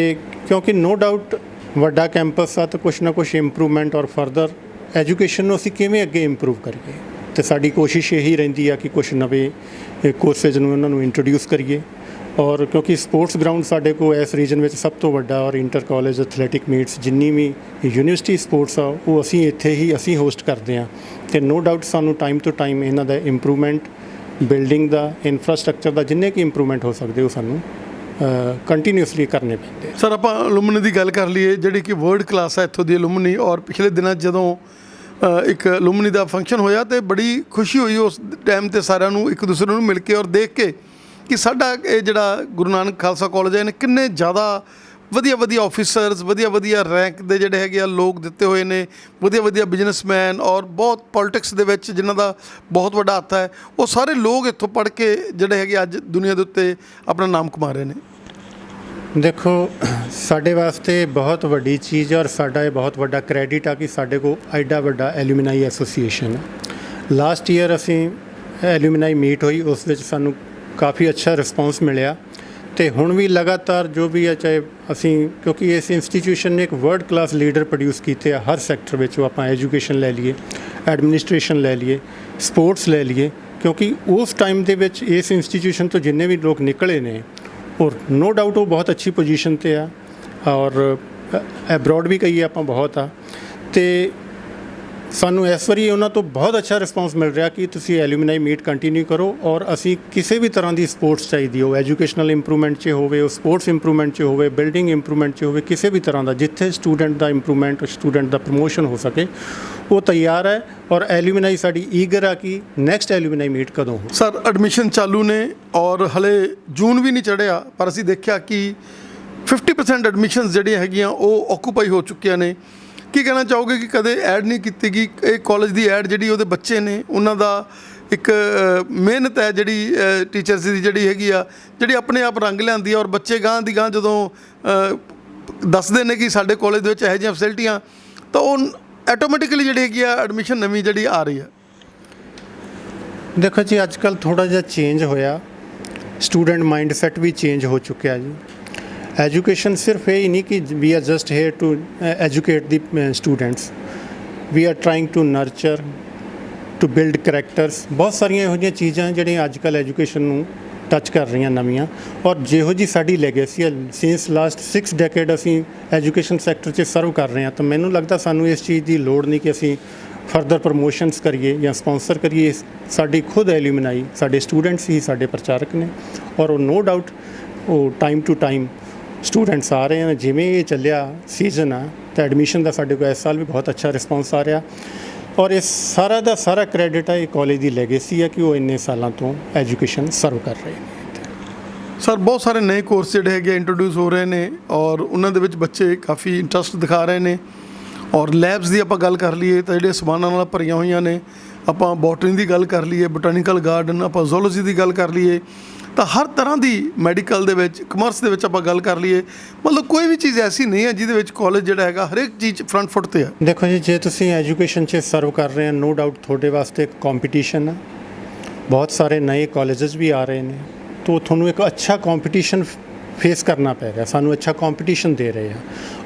क्योंकि नो डाउट वड्डा कैंपस आ, तो कुछ ना कुछ इंप्रूवमेंट और फरदर एजुकेशन नूं असीं किवें अगे इंप्रूव करिए, तो साडी कोशिश यही रहिंदी है कि कुछ नवे कोर्सेज नूं उन्हां नूं इंट्रोड्यूस करिए। और क्योंकि स्पोर्ट्स ग्राउंड साडे को इस रीजन में सब तो वड्डा और इंटर कॉलेज एथलैटिक मीट्स जिन्नी भी यूनिवर्सिटी स्पोर्ट्स आ वो असीं इत्थे ही असीं होस्ट करते हैं। तो नो डाउट सानू टाइम टू टाइम इन्हां दा इंप्रूवमेंट, बिल्डिंग दा, इंफ्रास्ट्रक्चर दा जिन्ने कि इंप्रूवमेंट हो सकते हो सानू कंटीन्यूअसली करने पैंदे। सर आप अलुमनी की गल कर लीए जिहड़ी कि वर्ल्ड क्लास है इत्थों दी अलुमनी, और पिछले दिनों जदों एक अलुमनी का फंक्शन होया तो बड़ी खुशी हुई उस टाइम ते सारिਆਂ ਨੂੰ एक दूसरे ਨੂੰ मिल के और देख के कि साडा ये जिहड़ा गुरु नानक खालसा कॉलेज है इन्हें किन्ने ज़्यादा वधिया ऑफिसरस वधिया रैंक दे जिहड़े हैगे लोग दिते हुए ने, वधिया बिजनेसमैन और बहुत पॉलिटिक्स दे विच जिन्हां दा बहुत वड्डा हत्थ है, वो सारे लोग इत्थों पढ़ के जिहड़े हैगे अज दुनिया दे उत्ते अपना नाम कमा रहे हैं। देखो साडे वास्ते बहुत वड्डी चीज़ और साडा ये बहुत वड्डा क्रेडिट आ कि साडे को एडा वड्डा एल्यूमिनाई एसोसीएशन है। लास्ट ईयर असीं एल्यूमिनाई मीट हुई, उस विच सानू काफ़ी अच्छा रिस्पॉन्स मिलिया। ਤੇ ਹੁਣ ਵੀ ਲਗਾਤਾਰ ਜੋ ਵੀ ਹੈ, ਚਾਹੇ ਅਸੀਂ ਕਿਉਂਕਿ ਇਸ ਇੰਸਟੀਟਿਊਸ਼ਨ ਨੇ ਇੱਕ ਵਰਲਡ ਕਲਾਸ ਲੀਡਰ ਪ੍ਰੋਡਿਊਸ ਕੀਤੇ ਆ ਹਰ ਸੈਕਟਰ ਵਿੱਚ, ਉਹ ਆਪਾਂ ਐਜੂਕੇਸ਼ਨ ਲੈ ਲਈਏ, ਐਡਮਿਨਿਸਟ੍ਰੇਸ਼ਨ ਲੈ ਲਈਏ, ਸਪੋਰਟਸ ਲੈ ਲਈਏ, ਕਿਉਂਕਿ ਉਸ ਟਾਈਮ ਦੇ ਵਿੱਚ ਇਸ ਇੰਸਟੀਟਿਊਸ਼ਨ ਤੋਂ ਜਿੰਨੇ ਵੀ ਲੋਕ ਨਿਕਲੇ ਨੇ ਔਰ ਨੋ ਡਾਊਟ ਉਹ ਬਹੁਤ ਅੱਛੀ ਪੋਜੀਸ਼ਨ 'ਤੇ ਆ ਔਰ ਐਬਰੋਡ ਵੀ ਕਹੀਏ ਆਪਾਂ ਬਹੁਤ ਆ। ਅਤੇ ਸਾਨੂੰ ਇਸ ਵਾਰੀ ਉਹਨਾਂ ਤੋਂ ਬਹੁਤ ਅੱਛਾ ਰਿਸਪੌਂਸ ਮਿਲ ਰਿਹਾ ਕਿ ਤੁਸੀਂ ਐਲੂਮਨਾਈ ਮੀਟ ਕੰਟੀਨਿਊ ਕਰੋ ਔਰ ਅਸੀਂ ਕਿਸੇ ਵੀ ਤਰ੍ਹਾਂ ਦੀ ਸਪੋਰਟਸ ਚਾਹੀਦੀ ਹੋ, ਐਜੂਕੇਸ਼ਨਲ ਇੰਪਰੂਵਮੈਂਟ 'ਚ ਹੋਵੇ, ਉਹ ਸਪੋਰਟਸ ਇੰਪਰੂਵਮੈਂਟ 'ਚ ਹੋਵੇ, ਬਿਲਡਿੰਗ ਇੰਪਰੂਵਮੈਂਟ 'ਚ ਹੋਵੇ, ਕਿਸੇ ਵੀ ਤਰ੍ਹਾਂ ਦਾ ਜਿੱਥੇ ਸਟੂਡੈਂਟ ਦਾ ਇੰਪਰੂਵਮੈਂਟ, ਸਟੂਡੈਂਟ ਦਾ ਪ੍ਰਮੋਸ਼ਨ ਹੋ ਸਕੇ, ਉਹ ਤਿਆਰ ਹੈ। ਔਰ ਐਲੂਮਨਾਈ ਸਾਡੀ ਈਗਰ ਆ ਕਿ ਨੈਕਸਟ ਐਲੂਮਨਾਈ ਮੀਟ ਕਦੋਂ ਹੋ। ਸਰ ਐਡਮਿਸ਼ਨ ਚਾਲੂ ਨੇ ਔਰ ਹਲੇ ਜੂਨ ਵੀ ਨਹੀਂ ਚੜ੍ਹਿਆ, ਪਰ ਅਸੀਂ ਦੇਖਿਆ ਕਿ 50% ਐਡਮਿਸ਼ਨਸ ਜਿਹੜੀਆਂ ਹੈਗੀਆਂ ਉਹ ਆਕੂਪਾਈ ਹੋ ਚੁੱਕੀਆਂ ਨੇ। ਕੀ ਕਹਿਣਾ ਚਾਹੋਗੇ ਕਿ ਕਦੇ ਐਡ ਨਹੀਂ ਕੀਤੀ ਗਈ ਇਹ ਕਾਲਜ ਦੀ ਐਡ ਜਿਹੜੀ ਉਹਦੇ ਬੱਚੇ ਨੇ ਉਹਨਾਂ ਦਾ ਇੱਕ ਮਿਹਨਤ ਹੈ ਜਿਹੜੀ ਟੀਚਰਸ ਦੀ ਜਿਹੜੀ ਹੈਗੀ ਆ, ਜਿਹੜੀ ਆਪਣੇ ਆਪ ਰੰਗ ਲਿਆਂਦੀ ਆ ਔਰ ਬੱਚੇ ਗਾਂ ਦੀ ਗਾਂ ਜਦੋਂ ਦੱਸਦੇ ਨੇ ਕਿ ਸਾਡੇ ਕਾਲਜ ਦੇ ਵਿੱਚ ਇਹੋ ਜਿਹੀਆਂ ਫੈਸਿਲਿਟੀਆਂ, ਤਾਂ ਉਹ ਆਟੋਮੈਟਿਕਲੀ ਜਿਹੜੀ ਹੈਗੀ ਆ ਐਡਮਿਸ਼ਨ ਨਵੀਂ ਜਿਹੜੀ ਆ ਰਹੀ ਹੈ। ਦੇਖੋ ਜੀ, ਅੱਜ ਕੱਲ੍ਹ ਥੋੜ੍ਹਾ ਜਿਹਾ ਚੇਂਜ ਹੋਇਆ, ਸਟੂਡੈਂਟ ਮਾਈਂਡ ਸੈੱਟ ਵੀ ਚੇਂਜ ਹੋ ਚੁੱਕਿਆ ਜੀ। ਐਜੂਕੇਸ਼ਨ ਸਿਰਫ ਇਹ ਹੀ ਨਹੀਂ ਕਿ we are just here to educate the students, we are trying to nurture, to build characters. ਬਹੁਤ ਸਾਰੀਆਂ ਇਹੋ ਜਿਹੀਆਂ ਚੀਜ਼ਾਂ ਜਿਹੜੀਆਂ ਅੱਜ ਕੱਲ੍ਹ ਐਜੂਕੇਸ਼ਨ ਨੂੰ ਟੱਚ ਕਰ ਰਹੀਆਂ ਨਵੀਆਂ, ਔਰ ਜਿਹੋ ਜੀ ਸਾਡੀ ਲੈਗੇਸੀ ਹੈ, ਸਿੰਸ ਲਾਸਟ 6 ਡੈਕੇਡ ਅਸੀਂ ਐਜੂਕੇਸ਼ਨ ਸੈਕਟਰ 'ਚ ਸਰਵ ਕਰ ਰਹੇ ਹਾਂ, ਤਾਂ ਮੈਨੂੰ ਲੱਗਦਾ ਸਾਨੂੰ ਇਸ ਚੀਜ਼ ਦੀ ਲੋੜ ਨਹੀਂ ਕਿ ਅਸੀਂ ਫਰਦਰ ਪ੍ਰਮੋਸ਼ਨਸ ਕਰੀਏ ਜਾਂ ਸਪੋਂਸਰ ਕਰੀਏ। ਸਾਡੀ ਖੁਦ ਐਲੂਮਨਾਈ, ਸਾਡੇ ਸਟੂਡੈਂਟਸ ਹੀ ਸਾਡੇ ਪ੍ਰਚਾਰਕ ਨੇ ਔਰ ਉਹ ਨੋ ਡਾਊਟ ਉਹ ਟਾਈਮ ਟੂ ਟਾਈਮ ਸਟੂਡੈਂਟਸ ਆ ਰਹੇ ਹਨ। ਜਿਵੇਂ ਇਹ ਚੱਲਿਆ ਸੀਜ਼ਨ ਆ ਤਾਂ ਐਡਮਿਸ਼ਨ ਦਾ ਸਾਡੇ ਕੋਲ ਇਸ ਸਾਲ ਵੀ ਬਹੁਤ ਅੱਛਾ ਰਿਸਪੌਂਸ ਆ ਰਿਹਾ ਔਰ ਇਸ ਸਾਰਾ ਦਾ ਸਾਰਾ ਕ੍ਰੈਡਿਟ ਹੈ ਇਹ ਕਾਲਜ ਦੀ ਲੈਗੇਸੀ ਹੈ ਕਿ ਉਹ ਇੰਨੇ ਸਾਲਾਂ ਤੋਂ ਐਜੂਕੇਸ਼ਨ ਸਰਵ ਕਰ ਰਹੇ ਨੇ। ਸਰ ਬਹੁਤ ਸਾਰੇ ਨਵੇਂ ਕੋਰਸ ਜਿਹੜੇ ਹੈਗੇ ਇੰਟਰੋਡਿਊਸ ਹੋ ਰਹੇ ਨੇ ਔਰ ਉਹਨਾਂ ਦੇ ਵਿੱਚ ਬੱਚੇ ਕਾਫੀ ਇੰਟਰਸਟ ਦਿਖਾ ਰਹੇ ਨੇ। ਔਰ ਲੈਬਸ ਦੀ ਆਪਾਂ ਗੱਲ ਕਰ ਲਈਏ ਤਾਂ ਜਿਹੜੇ ਸਮਾਨਾਂ ਨਾਲ ਭਰੀਆਂ ਹੋਈਆਂ ਨੇ, ਆਪਾਂ ਬੋਟਨੀ ਦੀ ਗੱਲ ਕਰ ਲਈਏ, ਬੋਟੈਨੀਕਲ ਗਾਰਡਨ, ਆਪਾਂ ਜ਼ੂਲੌਜੀ ਦੀ ਗੱਲ ਕਰ ਲਈਏ, ਤਾਂ ਹਰ ਤਰ੍ਹਾਂ ਦੀ ਮੈਡੀਕਲ ਦੇ ਵਿੱਚ, ਕਮਰਸ ਦੇ ਵਿੱਚ ਆਪਾਂ ਗੱਲ ਕਰ ਲਈਏ, ਮਤਲਬ ਕੋਈ ਵੀ ਚੀਜ਼ ਐਸੀ ਨਹੀਂ ਹੈ ਜਿਹਦੇ ਵਿੱਚ ਕਾਲਜ ਜਿਹੜਾ ਹੈਗਾ ਹਰੇਕ ਚੀਜ਼ ਫਰੰਟ ਫੁੱਟ 'ਤੇ ਹੈ। ਦੇਖੋ ਜੀ, ਜੇ ਤੁਸੀਂ ਐਜੂਕੇਸ਼ਨ 'ਚ ਸਰਵ ਕਰ ਰਹੇ ਹੋ, ਨੋ ਡਾਊਟ ਤੁਹਾਡੇ ਵਾਸਤੇ ਕੰਪੀਟੀਸ਼ਨ ਹੈ, ਬਹੁਤ ਸਾਰੇ ਨਵੇਂ ਕਾਲਜਸ ਵੀ ਆ ਰਹੇ ਨੇ, ਤਾਂ ਤੁਹਾਨੂੰ ਇੱਕ ਅੱਛਾ ਕੰਪੀਟੀਸ਼ਨ ਫੇਸ ਕਰਨਾ ਪੈ ਰਿਹਾ। ਸਾਨੂੰ ਅੱਛਾ ਕੰਪੀਟੀਸ਼ਨ ਦੇ ਰਹੇ ਆ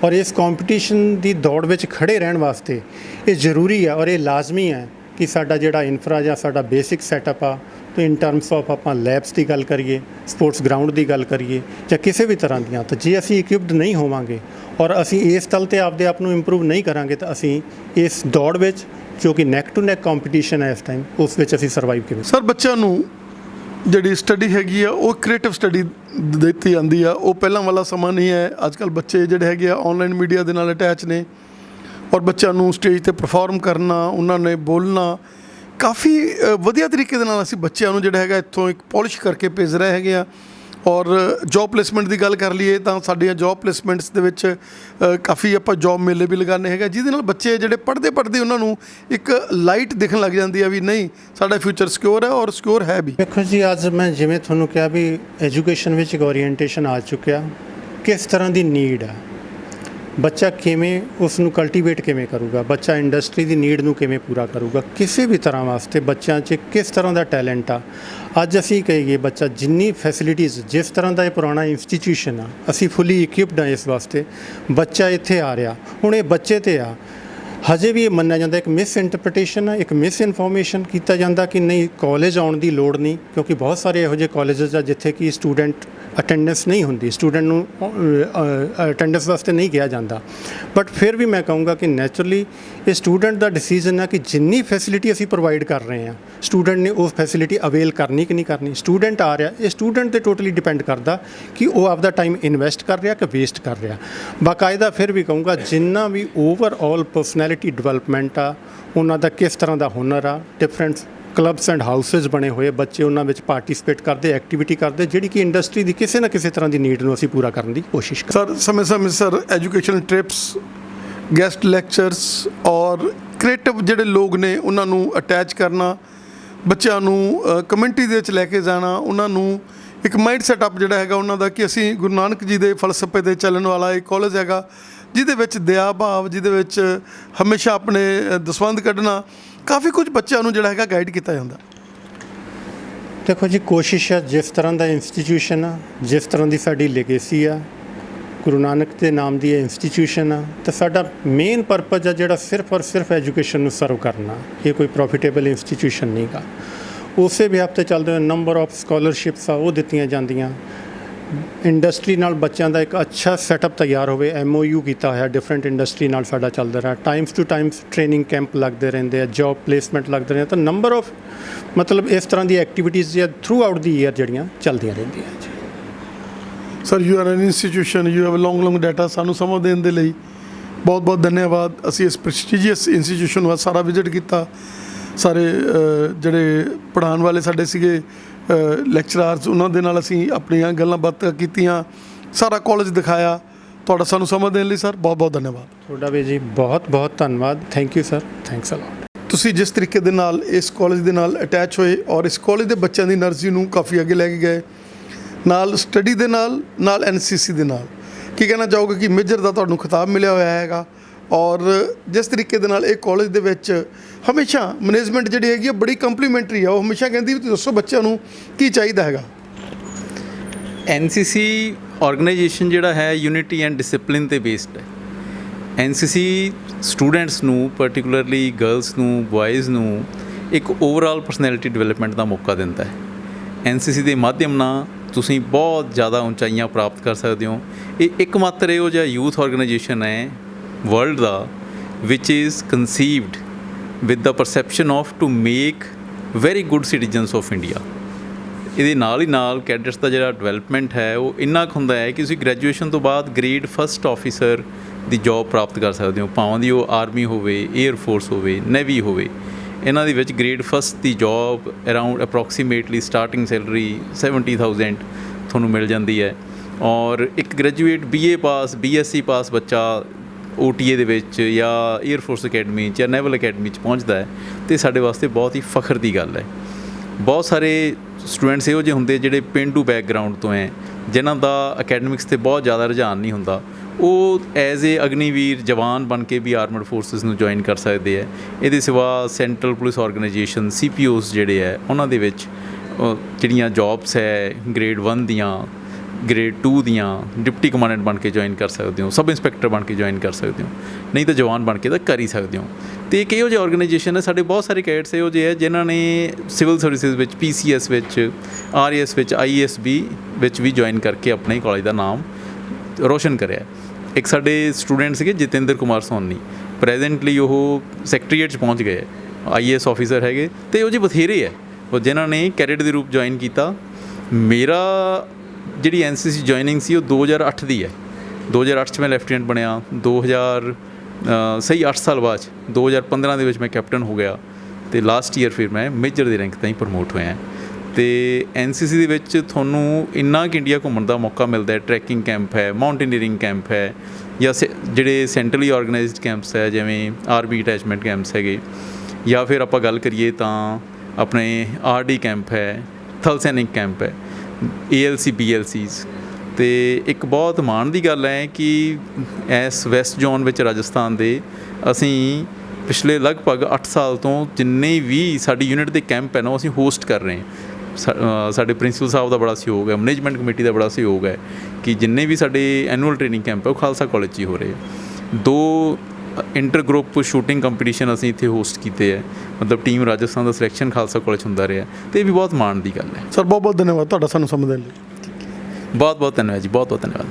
ਔਰ ਇਸ ਕੰਪੀਟੀਸ਼ਨ ਦੀ ਦੌੜ ਵਿੱਚ ਖੜੇ ਰਹਿਣ ਵਾਸਤੇ ਇਹ ਜ਼ਰੂਰੀ ਹੈ ਔਰ ਇਹ ਲਾਜ਼ਮੀ ਹੈ ਕਿ ਸਾਡਾ ਜਿਹੜਾ ਇਨਫਰਾ ਜਾਂ ਸਾਡਾ ਬੇਸਿਕ ਸੈਟਅਪ ਆ, ਤਾਂ ਇਨ ਟਰਮਸ ਆਫ ਆਪਾਂ ਲੈਬਸ ਦੀ ਗੱਲ ਕਰੀਏ, ਸਪੋਰਟਸ ਗਰਾਊਂਡ ਦੀ ਗੱਲ ਕਰੀਏ ਜਾਂ ਕਿਸੇ ਵੀ ਤਰ੍ਹਾਂ ਦੀਆਂ, ਤਾਂ ਜੇ ਅਸੀਂ ਇਕਵਿਪਡ ਨਹੀਂ ਹੋਵਾਂਗੇ ਔਰ ਅਸੀਂ ਇਸ ਤਲ 'ਤੇ ਆਪਦੇ ਆਪ ਨੂੰ ਇੰਪਰੂਵ ਨਹੀਂ ਕਰਾਂਗੇ ਤਾਂ ਅਸੀਂ ਇਸ ਦੌੜ ਵਿੱਚ, ਜੋ ਕਿ ਨੈਕ ਟੂ ਨੈਕ ਕੰਪੀਟੀਸ਼ਨ ਹੈ ਇਸ ਟਾਈਮ, ਉਸ ਵਿੱਚ ਅਸੀਂ ਸਰਵਾਈਵ ਕਿਵੇਂ। ਸਰ ਬੱਚਿਆਂ ਨੂੰ ਜਿਹੜੀ ਸਟੱਡੀ ਹੈਗੀ ਆ ਉਹ ਕ੍ਰੀਏਟਿਵ ਸਟੱਡੀ ਦਿੱਤੀ ਜਾਂਦੀ ਆ, ਉਹ ਪਹਿਲਾਂ ਵਾਲਾ ਸਮਾਂ ਨਹੀਂ ਹੈ। ਅੱਜ ਕੱਲ੍ਹ ਬੱਚੇ ਜਿਹੜੇ ਹੈਗੇ ਆ ਆਨਲਾਈਨ ਮੀਡੀਆ ਦੇ ਨਾਲ ਅਟੈਚ ਨੇ ਔਰ ਬੱਚਿਆਂ ਨੂੰ ਸਟੇਜ 'ਤੇ ਪਰਫਾਰਮ ਕਰਨਾ, ਉਹਨਾਂ ਨੇ ਬੋਲਣਾ, ਕਾਫੀ ਵਧੀਆ ਤਰੀਕੇ ਦੇ ਨਾਲ ਅਸੀਂ ਬੱਚਿਆਂ ਨੂੰ ਜਿਹੜਾ ਹੈਗਾ ਇੱਥੋਂ ਇੱਕ ਪੋਲਿਸ਼ ਕਰਕੇ ਭੇਜ ਰਹੇ ਹੈਗੇ ਆ। ਔਰ ਜੋਬ ਪਲੇਸਮੈਂਟ ਦੀ ਗੱਲ ਕਰ ਲਈਏ ਤਾਂ ਸਾਡੀਆਂ ਜੋਬ ਪਲੇਸਮੈਂਟਸ ਦੇ ਵਿੱਚ ਕਾਫੀ ਆਪਾਂ ਜੋਬ ਮੇਲੇ ਵੀ ਲਗਾਉਂਦੇ ਹੈਗੇ, ਜਿਹਦੇ ਨਾਲ ਬੱਚੇ ਜਿਹੜੇ ਪੜ੍ਹਦੇ ਉਹਨਾਂ ਨੂੰ ਇੱਕ ਲਾਈਟ ਦਿਖਣ ਲੱਗ ਜਾਂਦੀ ਆ ਵੀ ਨਹੀਂ, ਸਾਡਾ ਫਿਊਚਰ ਸਿਕਿਉਰ ਹੈ ਔਰ ਸਿਕਿਉਰ ਹੈ ਵੀ। ਦੇਖੋ ਜੀ, ਅੱਜ ਮੈਂ ਜਿਵੇਂ ਤੁਹਾਨੂੰ ਕਿਹਾ ਵੀ ਐਜੂਕੇਸ਼ਨ ਵਿੱਚ ਇੱਕ ਓਰੀਐਂਟੇਸ਼ਨ ਆ ਚੁੱਕਿਆ, ਕਿਸ ਤਰ੍ਹਾਂ ਦੀ ਨੀਡ ਆ, ਬੱਚਾ ਕਿਵੇਂ ਉਸ ਨੂੰ ਕਲਟੀਵੇਟ ਕਿਵੇਂ ਕਰੂਗਾ, ਬੱਚਾ ਇੰਡਸਟਰੀ ਦੀ ਨੀਡ ਨੂੰ ਕਿਵੇਂ ਪੂਰਾ ਕਰੂਗਾ, ਕਿਸੇ ਵੀ ਤਰ੍ਹਾਂ ਵਾਸਤੇ ਬੱਚਿਆਂ 'ਚ ਕਿਸ ਤਰ੍ਹਾਂ ਦਾ ਟੈਲੈਂਟ ਆ। ਅੱਜ ਅਸੀਂ ਕਹੀਏ ਬੱਚਾ ਜਿੰਨੀ ਫੈਸਿਲਿਟੀਜ਼, ਜਿਸ ਤਰ੍ਹਾਂ ਦਾ ਇਹ ਪੁਰਾਣਾ ਇੰਸਟੀਟਿਊਸ਼ਨ ਆ, ਅਸੀਂ ਫੁੱਲੀ ਇਕਵਿਪਡ ਹਾਂ ਇਸ ਵਾਸਤੇ। ਬੱਚਾ ਇੱਥੇ ਆ ਰਿਹਾ, ਹੁਣ ਇਹ ਬੱਚੇ 'ਤੇ ਆ। ਹਜੇ ਵੀ ਇਹ ਮੰਨਿਆ ਜਾਂਦਾ ਇੱਕ ਮਿਸ ਇੰਟਰਪ੍ਰੀਟੇਸ਼ਨ ਆ, ਇੱਕ ਮਿਸ ਇਨਫੋਰਮੇਸ਼ਨ ਕੀਤਾ ਜਾਂਦਾ ਕਿ ਨਹੀਂ ਕਾਲਜ ਆਉਣ ਦੀ ਲੋੜ ਨਹੀਂ, ਕਿਉਂਕਿ ਬਹੁਤ ਸਾਰੇ ਇਹੋ ਜਿਹੇ ਕਾਲਜਸ ਆ ਜਿੱਥੇ ਕਿ ਸਟੂਡੈਂਟ ਅਟੈਂਡੈਂਸ ਨਹੀਂ ਹੁੰਦੀ, ਸਟੂਡੈਂਟ ਨੂੰ ਅਟੈਂਡੈਂਸ ਵਾਸਤੇ ਨਹੀਂ ਕਿਹਾ ਜਾਂਦਾ। ਬਟ ਫਿਰ ਵੀ ਮੈਂ ਕਹੂੰਗਾ ਕਿ ਨੈਚੁਰਲੀ ਇਹ ਸਟੂਡੈਂਟ ਦਾ ਡਿਸੀਜਨ ਹੈ ਕਿ ਜਿੰਨੀ ਫੈਸਿਲਿਟੀ ਅਸੀਂ ਪ੍ਰੋਵਾਈਡ ਕਰ ਰਹੇ ਹਾਂ, ਸਟੂਡੈਂਟ ਨੇ ਉਹ ਫੈਸਿਲਿਟੀ ਅਵੇਲ ਕਰਨੀ ਕਿ ਨਹੀਂ ਕਰਨੀ। ਸਟੂਡੈਂਟ ਆ ਰਿਹਾ, ਇਹ ਸਟੂਡੈਂਟ 'ਤੇ ਟੋਟਲੀ ਡਿਪੈਂਡ ਕਰਦਾ ਕਿ ਉਹ ਆਪਦਾ ਟਾਈਮ ਇਨਵੈਸਟ ਕਰ ਰਿਹਾ ਕਿ ਵੇਸਟ ਕਰ ਰਿਹਾ। ਬਾਕਾਇਦਾ ਫਿਰ ਵੀ ਕਹੂੰਗਾ ਜਿੰਨਾ ਵੀ ਓਵਰਆਲ ਪਰਸਨੈਲਿਟੀ ਡਿਵੈਲਪਮੈਂਟ ਆ, ਉਹਨਾਂ ਦਾ ਕਿਸ ਤਰ੍ਹਾਂ ਦਾ ਹੁਨਰ ਆ, ਡਿਫਰੈਂਟ ਕਲੱਬਸ ਐਂਡ ਹਾਊਸਿਸ ਬਣੇ ਹੋਏ, ਬੱਚੇ ਉਹਨਾਂ ਵਿੱਚ ਪਾਰਟੀਸਪੇਟ ਕਰਦੇ, ਐਕਟੀਵਿਟੀ ਕਰਦੇ, ਜਿਹੜੀ ਕਿ ਇੰਡਸਟਰੀ ਦੀ ਕਿਸੇ ਨਾ ਕਿਸੇ ਤਰ੍ਹਾਂ ਦੀ ਨੀਡ ਨੂੰ ਅਸੀਂ ਪੂਰਾ ਕਰਨ ਦੀ ਕੋਸ਼ਿਸ਼ ਕਰਦੇ। ਸਰ ਸਮੇਂ-ਸਮੇਂ sir education trips, guest lectures ਔਰ ਕ੍ਰੀਏਟਿਵ ਜਿਹੜੇ ਲੋਕ ਨੇ ਉਹਨਾਂ ਨੂੰ ਅਟੈਚ ਕਰਨਾ, ਬੱਚਿਆਂ ਨੂੰ ਕਮਿਊਨਿਟੀ ਦੇ ਵਿੱਚ ਲੈ ਕੇ ਜਾਣਾ, ਉਹਨਾਂ ਨੂੰ ਇੱਕ ਮਾਈਂਡ ਸੈਟਅਪ ਜਿਹੜਾ ਹੈਗਾ ਉਹਨਾਂ ਦਾ ਕਿ ਅਸੀਂ ਗੁਰੂ ਨਾਨਕ ਜੀ ਦੇ ਫਲਸਫੇ 'ਤੇ ਚੱਲਣ ਵਾਲਾ ਇੱਕ ਕਾਲਜ ਹੈਗਾ, ਜਿਹਦੇ ਵਿੱਚ ਦਇਆ ਭਾਵ, ਜਿਹਦੇ ਵਿੱਚ ਹਮੇਸ਼ਾ ਆਪਣੇ ਦਸਵੰਧ ਕੱਢਣਾ, ਕਾਫੀ ਕੁਝ ਬੱਚਿਆਂ ਨੂੰ ਜਿਹੜਾ ਹੈਗਾ ਗਾਈਡ ਕੀਤਾ ਜਾਂਦਾ। ਦੇਖੋ ਜੀ, ਕੋਸ਼ਿਸ਼ ਹੈ ਜਿਸ ਤਰ੍ਹਾਂ ਦਾ ਇੰਸਟੀਟਿਊਸ਼ਨ ਆ, ਜਿਸ ਤਰ੍ਹਾਂ ਦੀ ਸਾਡੀ ਲੈਗੇਸੀ ਆ, ਗੁਰੂ ਨਾਨਕ ਦੇ ਨਾਮ ਦੀ ਇਹ ਇੰਸਟੀਟਿਊਸ਼ਨ ਆ, ਤਾਂ ਸਾਡਾ ਮੇਨ ਪਰਪਸ ਆ ਜਿਹੜਾ ਸਿਰਫ ਔਰ ਸਿਰਫ ਐਜੂਕੇਸ਼ਨ ਨੂੰ ਸਰਵ ਕਰਨਾ। ਇਹ ਕੋਈ ਪ੍ਰੋਫਿਟੇਬਲ ਇੰਸਟੀਟਿਊਸ਼ਨ ਨਹੀਂ ਗਾ। ਉਸੇ ਵੀ ਹਫ਼ਤੇ ਚੱਲਦੇ ਹੋਏ ਨੰਬਰ ਆਫ ਸਕਾਲਰਸ਼ਿਪਸ ਆ ਉਹ ਦਿੱਤੀਆਂ ਜਾਂਦੀਆਂ। ਇੰਡਸਟਰੀ ਨਾਲ ਬੱਚਿਆਂ ਦਾ ਇੱਕ ਅੱਛਾ ਸੈਟਅਪ ਤਿਆਰ ਹੋਵੇ, MOU ਕੀਤਾ ਹੋਇਆ ਡਿਫਰੈਂਟ ਇੰਡਸਟਰੀ ਨਾਲ ਸਾਡਾ ਚੱਲਦਾ ਰਿਹਾ। Times to times training camp ਲੱਗਦੇ ਰਹਿੰਦੇ ਆ, ਜੌਬ ਪਲੇਸਮੈਂਟ ਲੱਗਦੇ ਰਹਿੰਦੇ, ਤਾਂ ਨੰਬਰ ਆਫ ਮਤਲਬ ਇਸ ਤਰ੍ਹਾਂ ਦੀ ਐਕਟੀਵਿਟੀਜ਼ ਜਿਹੜੀਆਂ ਥਰੂ ਆਊਟ ਦੀ ਈਅਰ ਜਿਹੜੀਆਂ ਚੱਲਦੀਆਂ ਰਹਿੰਦੀਆਂ ਜੀ। Sir, you are N institution, you have long data. ਸਾਨੂੰ ਸਮਾਂ ਦੇਣ ਦੇ ਲਈ ਬਹੁਤ ਬਹੁਤ ਧੰਨਵਾਦ। ਅਸੀਂ ਇਸ ਪ੍ਰੈਸਟੀਜੀਅਸ ਇੰਸਟੀਟਿਊਸ਼ਨ ਨੂੰ ਸਾਰਾ ਵਿਜ਼ਿਟ ਕੀਤਾ। ਸਾਰੇ ਜਿਹੜੇ ਪੜ੍ਹਾਉਣ ਵਾਲੇ ਸਾਡੇ ਸੀਗੇ ਲੈਕਚਰਾਰਸ, ਉਹਨਾਂ ਦੇ ਨਾਲ ਅਸੀਂ ਆਪਣੀਆਂ ਗੱਲਾਂ ਬਾਤਾਂ ਕੀਤੀਆਂ, ਸਾਰਾ ਕਾਲਜ ਦਿਖਾਇਆ। ਤੁਹਾਡਾ ਸਾਨੂੰ ਸਮਾਂ ਦੇਣ ਲਈ ਸਰ ਬਹੁਤ ਬਹੁਤ ਧੰਨਵਾਦ। ਤੁਹਾਡਾ ਵੀ ਜੀ ਬਹੁਤ ਬਹੁਤ ਧੰਨਵਾਦ। Thank you sir, thanks a lot. ਤੁਸੀਂ ਜਿਸ ਤਰੀਕੇ ਦੇ ਨਾਲ ਇਸ ਕਾਲਜ ਦੇ ਨਾਲ ਅਟੈਚ ਹੋਏ ਔਰ ਇਸ ਕਾਲਜ ਦੇ ਬੱਚਿਆਂ ਦੀ એનર્ਜੀ ਨੂੰ ਕਾਫੀ ਅੱਗੇ ਲੈ ਕੇ ਗਏ, ਨਾਲ ਸਟੱਡੀ ਦੇ ਨਾਲ NCC ਦੇ ਨਾਲ, ਕੀ ਕਹਿਣਾ ਚਾਹੋਗੇ ਕਿ ਮੇਜਰ ਦਾ ਤੁਹਾਨੂੰ ਖਿਤਾਬ ਮਿਲਿਆ ਹੋਇਆ ਹੈਗਾ? ਔਰ ਜਿਸ ਤਰੀਕੇ ਦੇ ਨਾਲ ਇਹ ਕਾਲਜ ਦੇ ਵਿੱਚ ਹਮੇਸ਼ਾ ਮੈਨੇਜਮੈਂਟ ਜਿਹੜੀ ਹੈਗੀ ਆ ਬੜੀ ਕੰਪਲੀਮੈਂਟਰੀ ਆ, ਉਹ ਹਮੇਸ਼ਾ ਕਹਿੰਦੀ ਵੀ ਤੁਸੀਂ ਦੱਸੋ ਬੱਚਿਆਂ ਨੂੰ ਕੀ ਚਾਹੀਦਾ ਹੈਗਾ। NCC ਆਰਗੇਨਾਈਜੇਸ਼ਨ ਜਿਹੜਾ ਹੈ ਯੂਨਿਟੀ ਐਂਡ ਡਿਸਪਲਿਨ 'ਤੇ ਬੇਸਡ ਹੈ। NCC ਸਟੂਡੈਂਟਸ ਨੂੰ, ਪਰਟੀਕੂਲਰਲੀ ਗਰਲਸ ਨੂੰ, ਬॉयਜ਼ ਨੂੰ ਇੱਕ ਓਵਰਆਲ ਪਰਸਨੈਲਿਟੀ ਡਿਵੈਲਪਮੈਂਟ ਦਾ ਮੌਕਾ ਦਿੰਦਾ ਹੈ। NCC ਦੇ ਮਾਧਿਅਮ ਨਾਲ ਤੁਸੀਂ ਬਹੁਤ ਜ਼ਿਆਦਾ ਉਚਾਈਆਂ ਪ੍ਰਾਪਤ ਕਰ ਸਕਦੇ ਹੋ। ਇਹ ਇੱਕਮਾਤਰ ਇਹੋ ਜਿਹਾ ਯੂਥ ਆਰਗੇਨਾਈਜੇਸ਼ਨ ਹੈ ਵਰਲਡ ਦਾ ਵਿਚ is conceived with the perception of to make very good citizens of India. ਇਹਦੇ ਨਾਲ ਹੀ ਨਾਲ ਕੈਡਟਸ ਦਾ ਜਿਹੜਾ ਡਿਵੈਲਪਮੈਂਟ ਹੈ ਉਹ ਇੰਨਾ ਕੁ ਹੁੰਦਾ ਹੈ ਕਿ ਤੁਸੀਂ ਗ੍ਰੈਜੂਏਸ਼ਨ ਤੋਂ ਬਾਅਦ ਗ੍ਰੇਡ 1 ਆਫਿਸਰ ਦੀ ਜੋਬ ਪ੍ਰਾਪਤ ਕਰ ਸਕਦੇ ਹੋ, ਭਾਵੇਂ ਦੀ ਉਹ ਆਰਮੀ ਹੋਵੇ, ਏਅਰ ਫੋਰਸ ਹੋਵੇ, ਨੇਵੀ ਹੋਵੇ। ਇਹਨਾਂ ਦੇ ਵਿੱਚ ਗ੍ਰੇਡ 1 ਦੀ job around approximately starting salary 70,000 ਤੁਹਾਨੂੰ ਮਿਲ ਜਾਂਦੀ ਹੈ। ਔਰ ਇੱਕ ਗ੍ਰੈਜੂਏਟ BA ਪਾਸ, BSc ਪਾਸ ਬੱਚਾ OTA ਦੇ ਵਿੱਚ ਜਾਂ ਏਅਰ ਫੋਰਸ ਅਕੈਡਮੀ 'ਚ ਜਾਂ ਨੈਵਲ ਅਕੈਡਮੀ 'ਚ ਪਹੁੰਚਦਾ ਹੈ ਅਤੇ ਸਾਡੇ ਵਾਸਤੇ ਬਹੁਤ ਹੀ ਫਖਰ ਦੀ ਗੱਲ ਹੈ। ਬਹੁਤ ਸਾਰੇ ਸਟੂਡੈਂਟਸ ਇਹੋ ਜਿਹੇ ਹੁੰਦੇ ਜਿਹੜੇ ਪੇਂਡੂ ਬੈਕਗਰਾਊਂਡ ਤੋਂ ਹੈ, ਜਿਨ੍ਹਾਂ ਦਾ ਅਕੈਡਮਿਕਸ 'ਤੇ ਬਹੁਤ ਜ਼ਿਆਦਾ ਰੁਝਾਨ ਨਹੀਂ ਹੁੰਦਾ, ਉਹ ਐਜ਼ ਏ ਅਗਨੀਵੀਰ ਜਵਾਨ ਬਣ ਕੇ ਵੀ ਆਰਮਡ ਫੋਰਸਿਸ ਨੂੰ ਜੁਆਇਨ ਕਰ ਸਕਦੇ ਹੈ। ਇਹਦੇ ਸਿਵਾ ਸੈਂਟਰਲ ਪੁਲਿਸ ਆਰਗੇਨਾਈਜੇਸ਼ਨ CPOs ਜਿਹੜੇ ਹੈ ਉਹਨਾਂ ਦੇ ਵਿੱਚ ਜਿਹੜੀਆਂ ਜੋਬਸ ਹੈ ਗ੍ਰੇਡ 1 ਦੀਆਂ, ਗ੍ਰੇਡ 2 ਦੀਆਂ ਡਿਪਟੀ ਕਮਾਂਡੈਂਟ ਬਣ ਕੇ ਜੁਆਇਨ ਕਰ ਸਕਦੇ ਹੋ, ਸਬ ਇੰਸਪੈਕਟਰ ਬਣ ਕੇ ਜੁਆਇਨ ਕਰ ਸਕਦੇ ਹੋ, ਨਹੀਂ ਤਾਂ ਜਵਾਨ ਬਣ ਕੇ ਤਾਂ ਕਰ ਹੀ ਸਕਦੇ ਹੋ। ਅਤੇ ਇੱਕ ਇਹੋ ਜਿਹੀ ਆਰਗੇਨਾਈਜੇਸ਼ਨ ਹੈ, ਸਾਡੇ ਬਹੁਤ ਸਾਰੇ ਕੈਡਟਸ ਇਹੋ ਜਿਹੇ ਹੈ ਜਿਨ੍ਹਾਂ ਨੇ ਸਿਵਲ ਸਰਵਿਸਿਜ਼ ਵਿੱਚ, PCS ਵਿੱਚ, RAS ਵਿੱਚ, IASB ਵਿੱਚ ਵੀ ਜੁਆਇਨ ਕਰਕੇ ਆਪਣੇ ਕਾਲਜ ਦਾ ਨਾਮ ਰੋਸ਼ਨ ਕਰਿਆ। ਇੱਕ ਸਾਡੇ ਸਟੂਡੈਂਟ ਸੀਗੇ ਜਤਿੰਦਰ ਕੁਮਾਰ ਸੋਨੀ, ਪ੍ਰੈਜੈਂਟਲੀ ਉਹ ਸੈਕਟਰੀਏਟ 'ਚ ਪਹੁੰਚ ਗਏ, IAS ਆਫਿਸਰ ਹੈਗੇ। ਅਤੇ ਉਹ ਜੀ ਬਥੇਰੇ ਹੈ ਉਹ ਜਿਨ੍ਹਾਂ ਨੇ ਕੈਡਟ ਦੇ ਰੂਪ ਜੁਆਇਨ ਕੀਤਾ। ਮੇਰਾ ਜਿਹੜੀ NCC ਜੁਆਇਨਿੰਗ ਸੀ ਉਹ 2008 ਦੀ ਹੈ। 2008 'ਚ ਮੈਂ ਲੈਫਟੀਨੈਂਟ ਬਣਿਆ। 8 ਸਾਲ ਬਾਅਦ 2015 ਦੇ ਵਿੱਚ ਮੈਂ ਕੈਪਟਨ ਹੋ ਗਿਆ ਅਤੇ ਲਾਸਟ ਈਅਰ ਫਿਰ ਮੈਂ ਮੇਜਰ ਦੇ ਰੈਂਕ ਤਾਈਂ ਪ੍ਰਮੋਟ ਹੋਇਆ। ਅਤੇ NCC ਦੇ ਵਿੱਚ ਤੁਹਾਨੂੰ ਇੰਨਾ ਕੁ ਇੰਡੀਆ ਘੁੰਮਣ ਦਾ ਮੌਕਾ ਮਿਲਦਾ ਹੈ। ਟਰੈਕਿੰਗ ਕੈਂਪ ਹੈ, ਮਾਊਂਟੇਨੀਅਰਿੰਗ ਕੈਂਪ ਹੈ, ਜਾਂ ਜਿਹੜੇ ਸੈਂਟਰਲੀ ਆਰਗੇਨਾਈਜ਼ਡ ਕੈਂਪਸ ਹੈ ਜਿਵੇਂ ਆਰਮੀ ਅਟੈਚਮੈਂਟ ਕੈਂਪਸ ਹੈਗੇ, ਜਾਂ ਫਿਰ ਆਪਾਂ ਗੱਲ ਕਰੀਏ ਤਾਂ ਆਪਣੇ RD ਕੈਂਪ ਹੈ, ਥਲ ਸੈਨਿਕ ਕੈਂਪ ਹੈ, ALC BLCs। ਅਤੇ ਇੱਕ ਬਹੁਤ ਮਾਣ ਦੀ ਗੱਲ ਹੈ ਕਿ ਇਸ ਵੈਸਟ ਜ਼ੋਨ ਵਿੱਚ ਰਾਜਸਥਾਨ ਦੇ ਅਸੀਂ ਪਿਛਲੇ ਲਗਭਗ 8 ਸਾਲ ਤੋਂ ਜਿੰਨੇ ਵੀ ਸਾਡੀ ਯੂਨਿਟ ਦੇ ਕੈਂਪ ਹੈ ਨਾ ਉਹ ਅਸੀਂ ਹੋਸਟ ਕਰ ਰਹੇ ਹਾਂ। ਸਾਡੇ ਪ੍ਰਿੰਸੀਪਲ ਸਾਹਿਬ ਦਾ ਬੜਾ ਸਹਿਯੋਗ ਹੈ, ਮੈਨੇਜਮੈਂਟ ਕਮੇਟੀ ਦਾ ਬੜਾ ਸਹਿਯੋਗ ਹੈ ਕਿ ਜਿੰਨੇ ਵੀ ਸਾਡੇ ਐਨੂਅਲ ਟ੍ਰੇਨਿੰਗ ਕੈਂਪ ਹੈ ਉਹ ਖਾਲਸਾ ਕਾਲਜ 'ਚ ਹੀ ਹੋ ਰਹੇ। 2 ਇੰਟਰ ਗਰੁੱਪ ਸ਼ੂਟਿੰਗ ਕੰਪੀਟੀਸ਼ਨ ਅਸੀਂ ਇੱਥੇ ਹੋਸਟ ਕੀਤੇ ਹੈ, ਮਤਲਬ ਟੀਮ ਰਾਜਸਥਾਨ ਦਾ ਸਿਲੈਕਸ਼ਨ ਖਾਲਸਾ ਕਾਲਜ ਹੁੰਦਾ ਰਿਹਾ, ਅਤੇ ਇਹ ਵੀ ਬਹੁਤ ਮਾਣ ਦੀ ਗੱਲ ਹੈ। ਸਰ ਬਹੁਤ ਬਹੁਤ ਧੰਨਵਾਦ ਤੁਹਾਡਾ ਸਾਨੂੰ ਸਮਝਣ ਲਈ। ਬਹੁਤ ਬਹੁਤ ਧੰਨਵਾਦ ਜੀ, ਬਹੁਤ ਬਹੁਤ ਧੰਨਵਾਦ।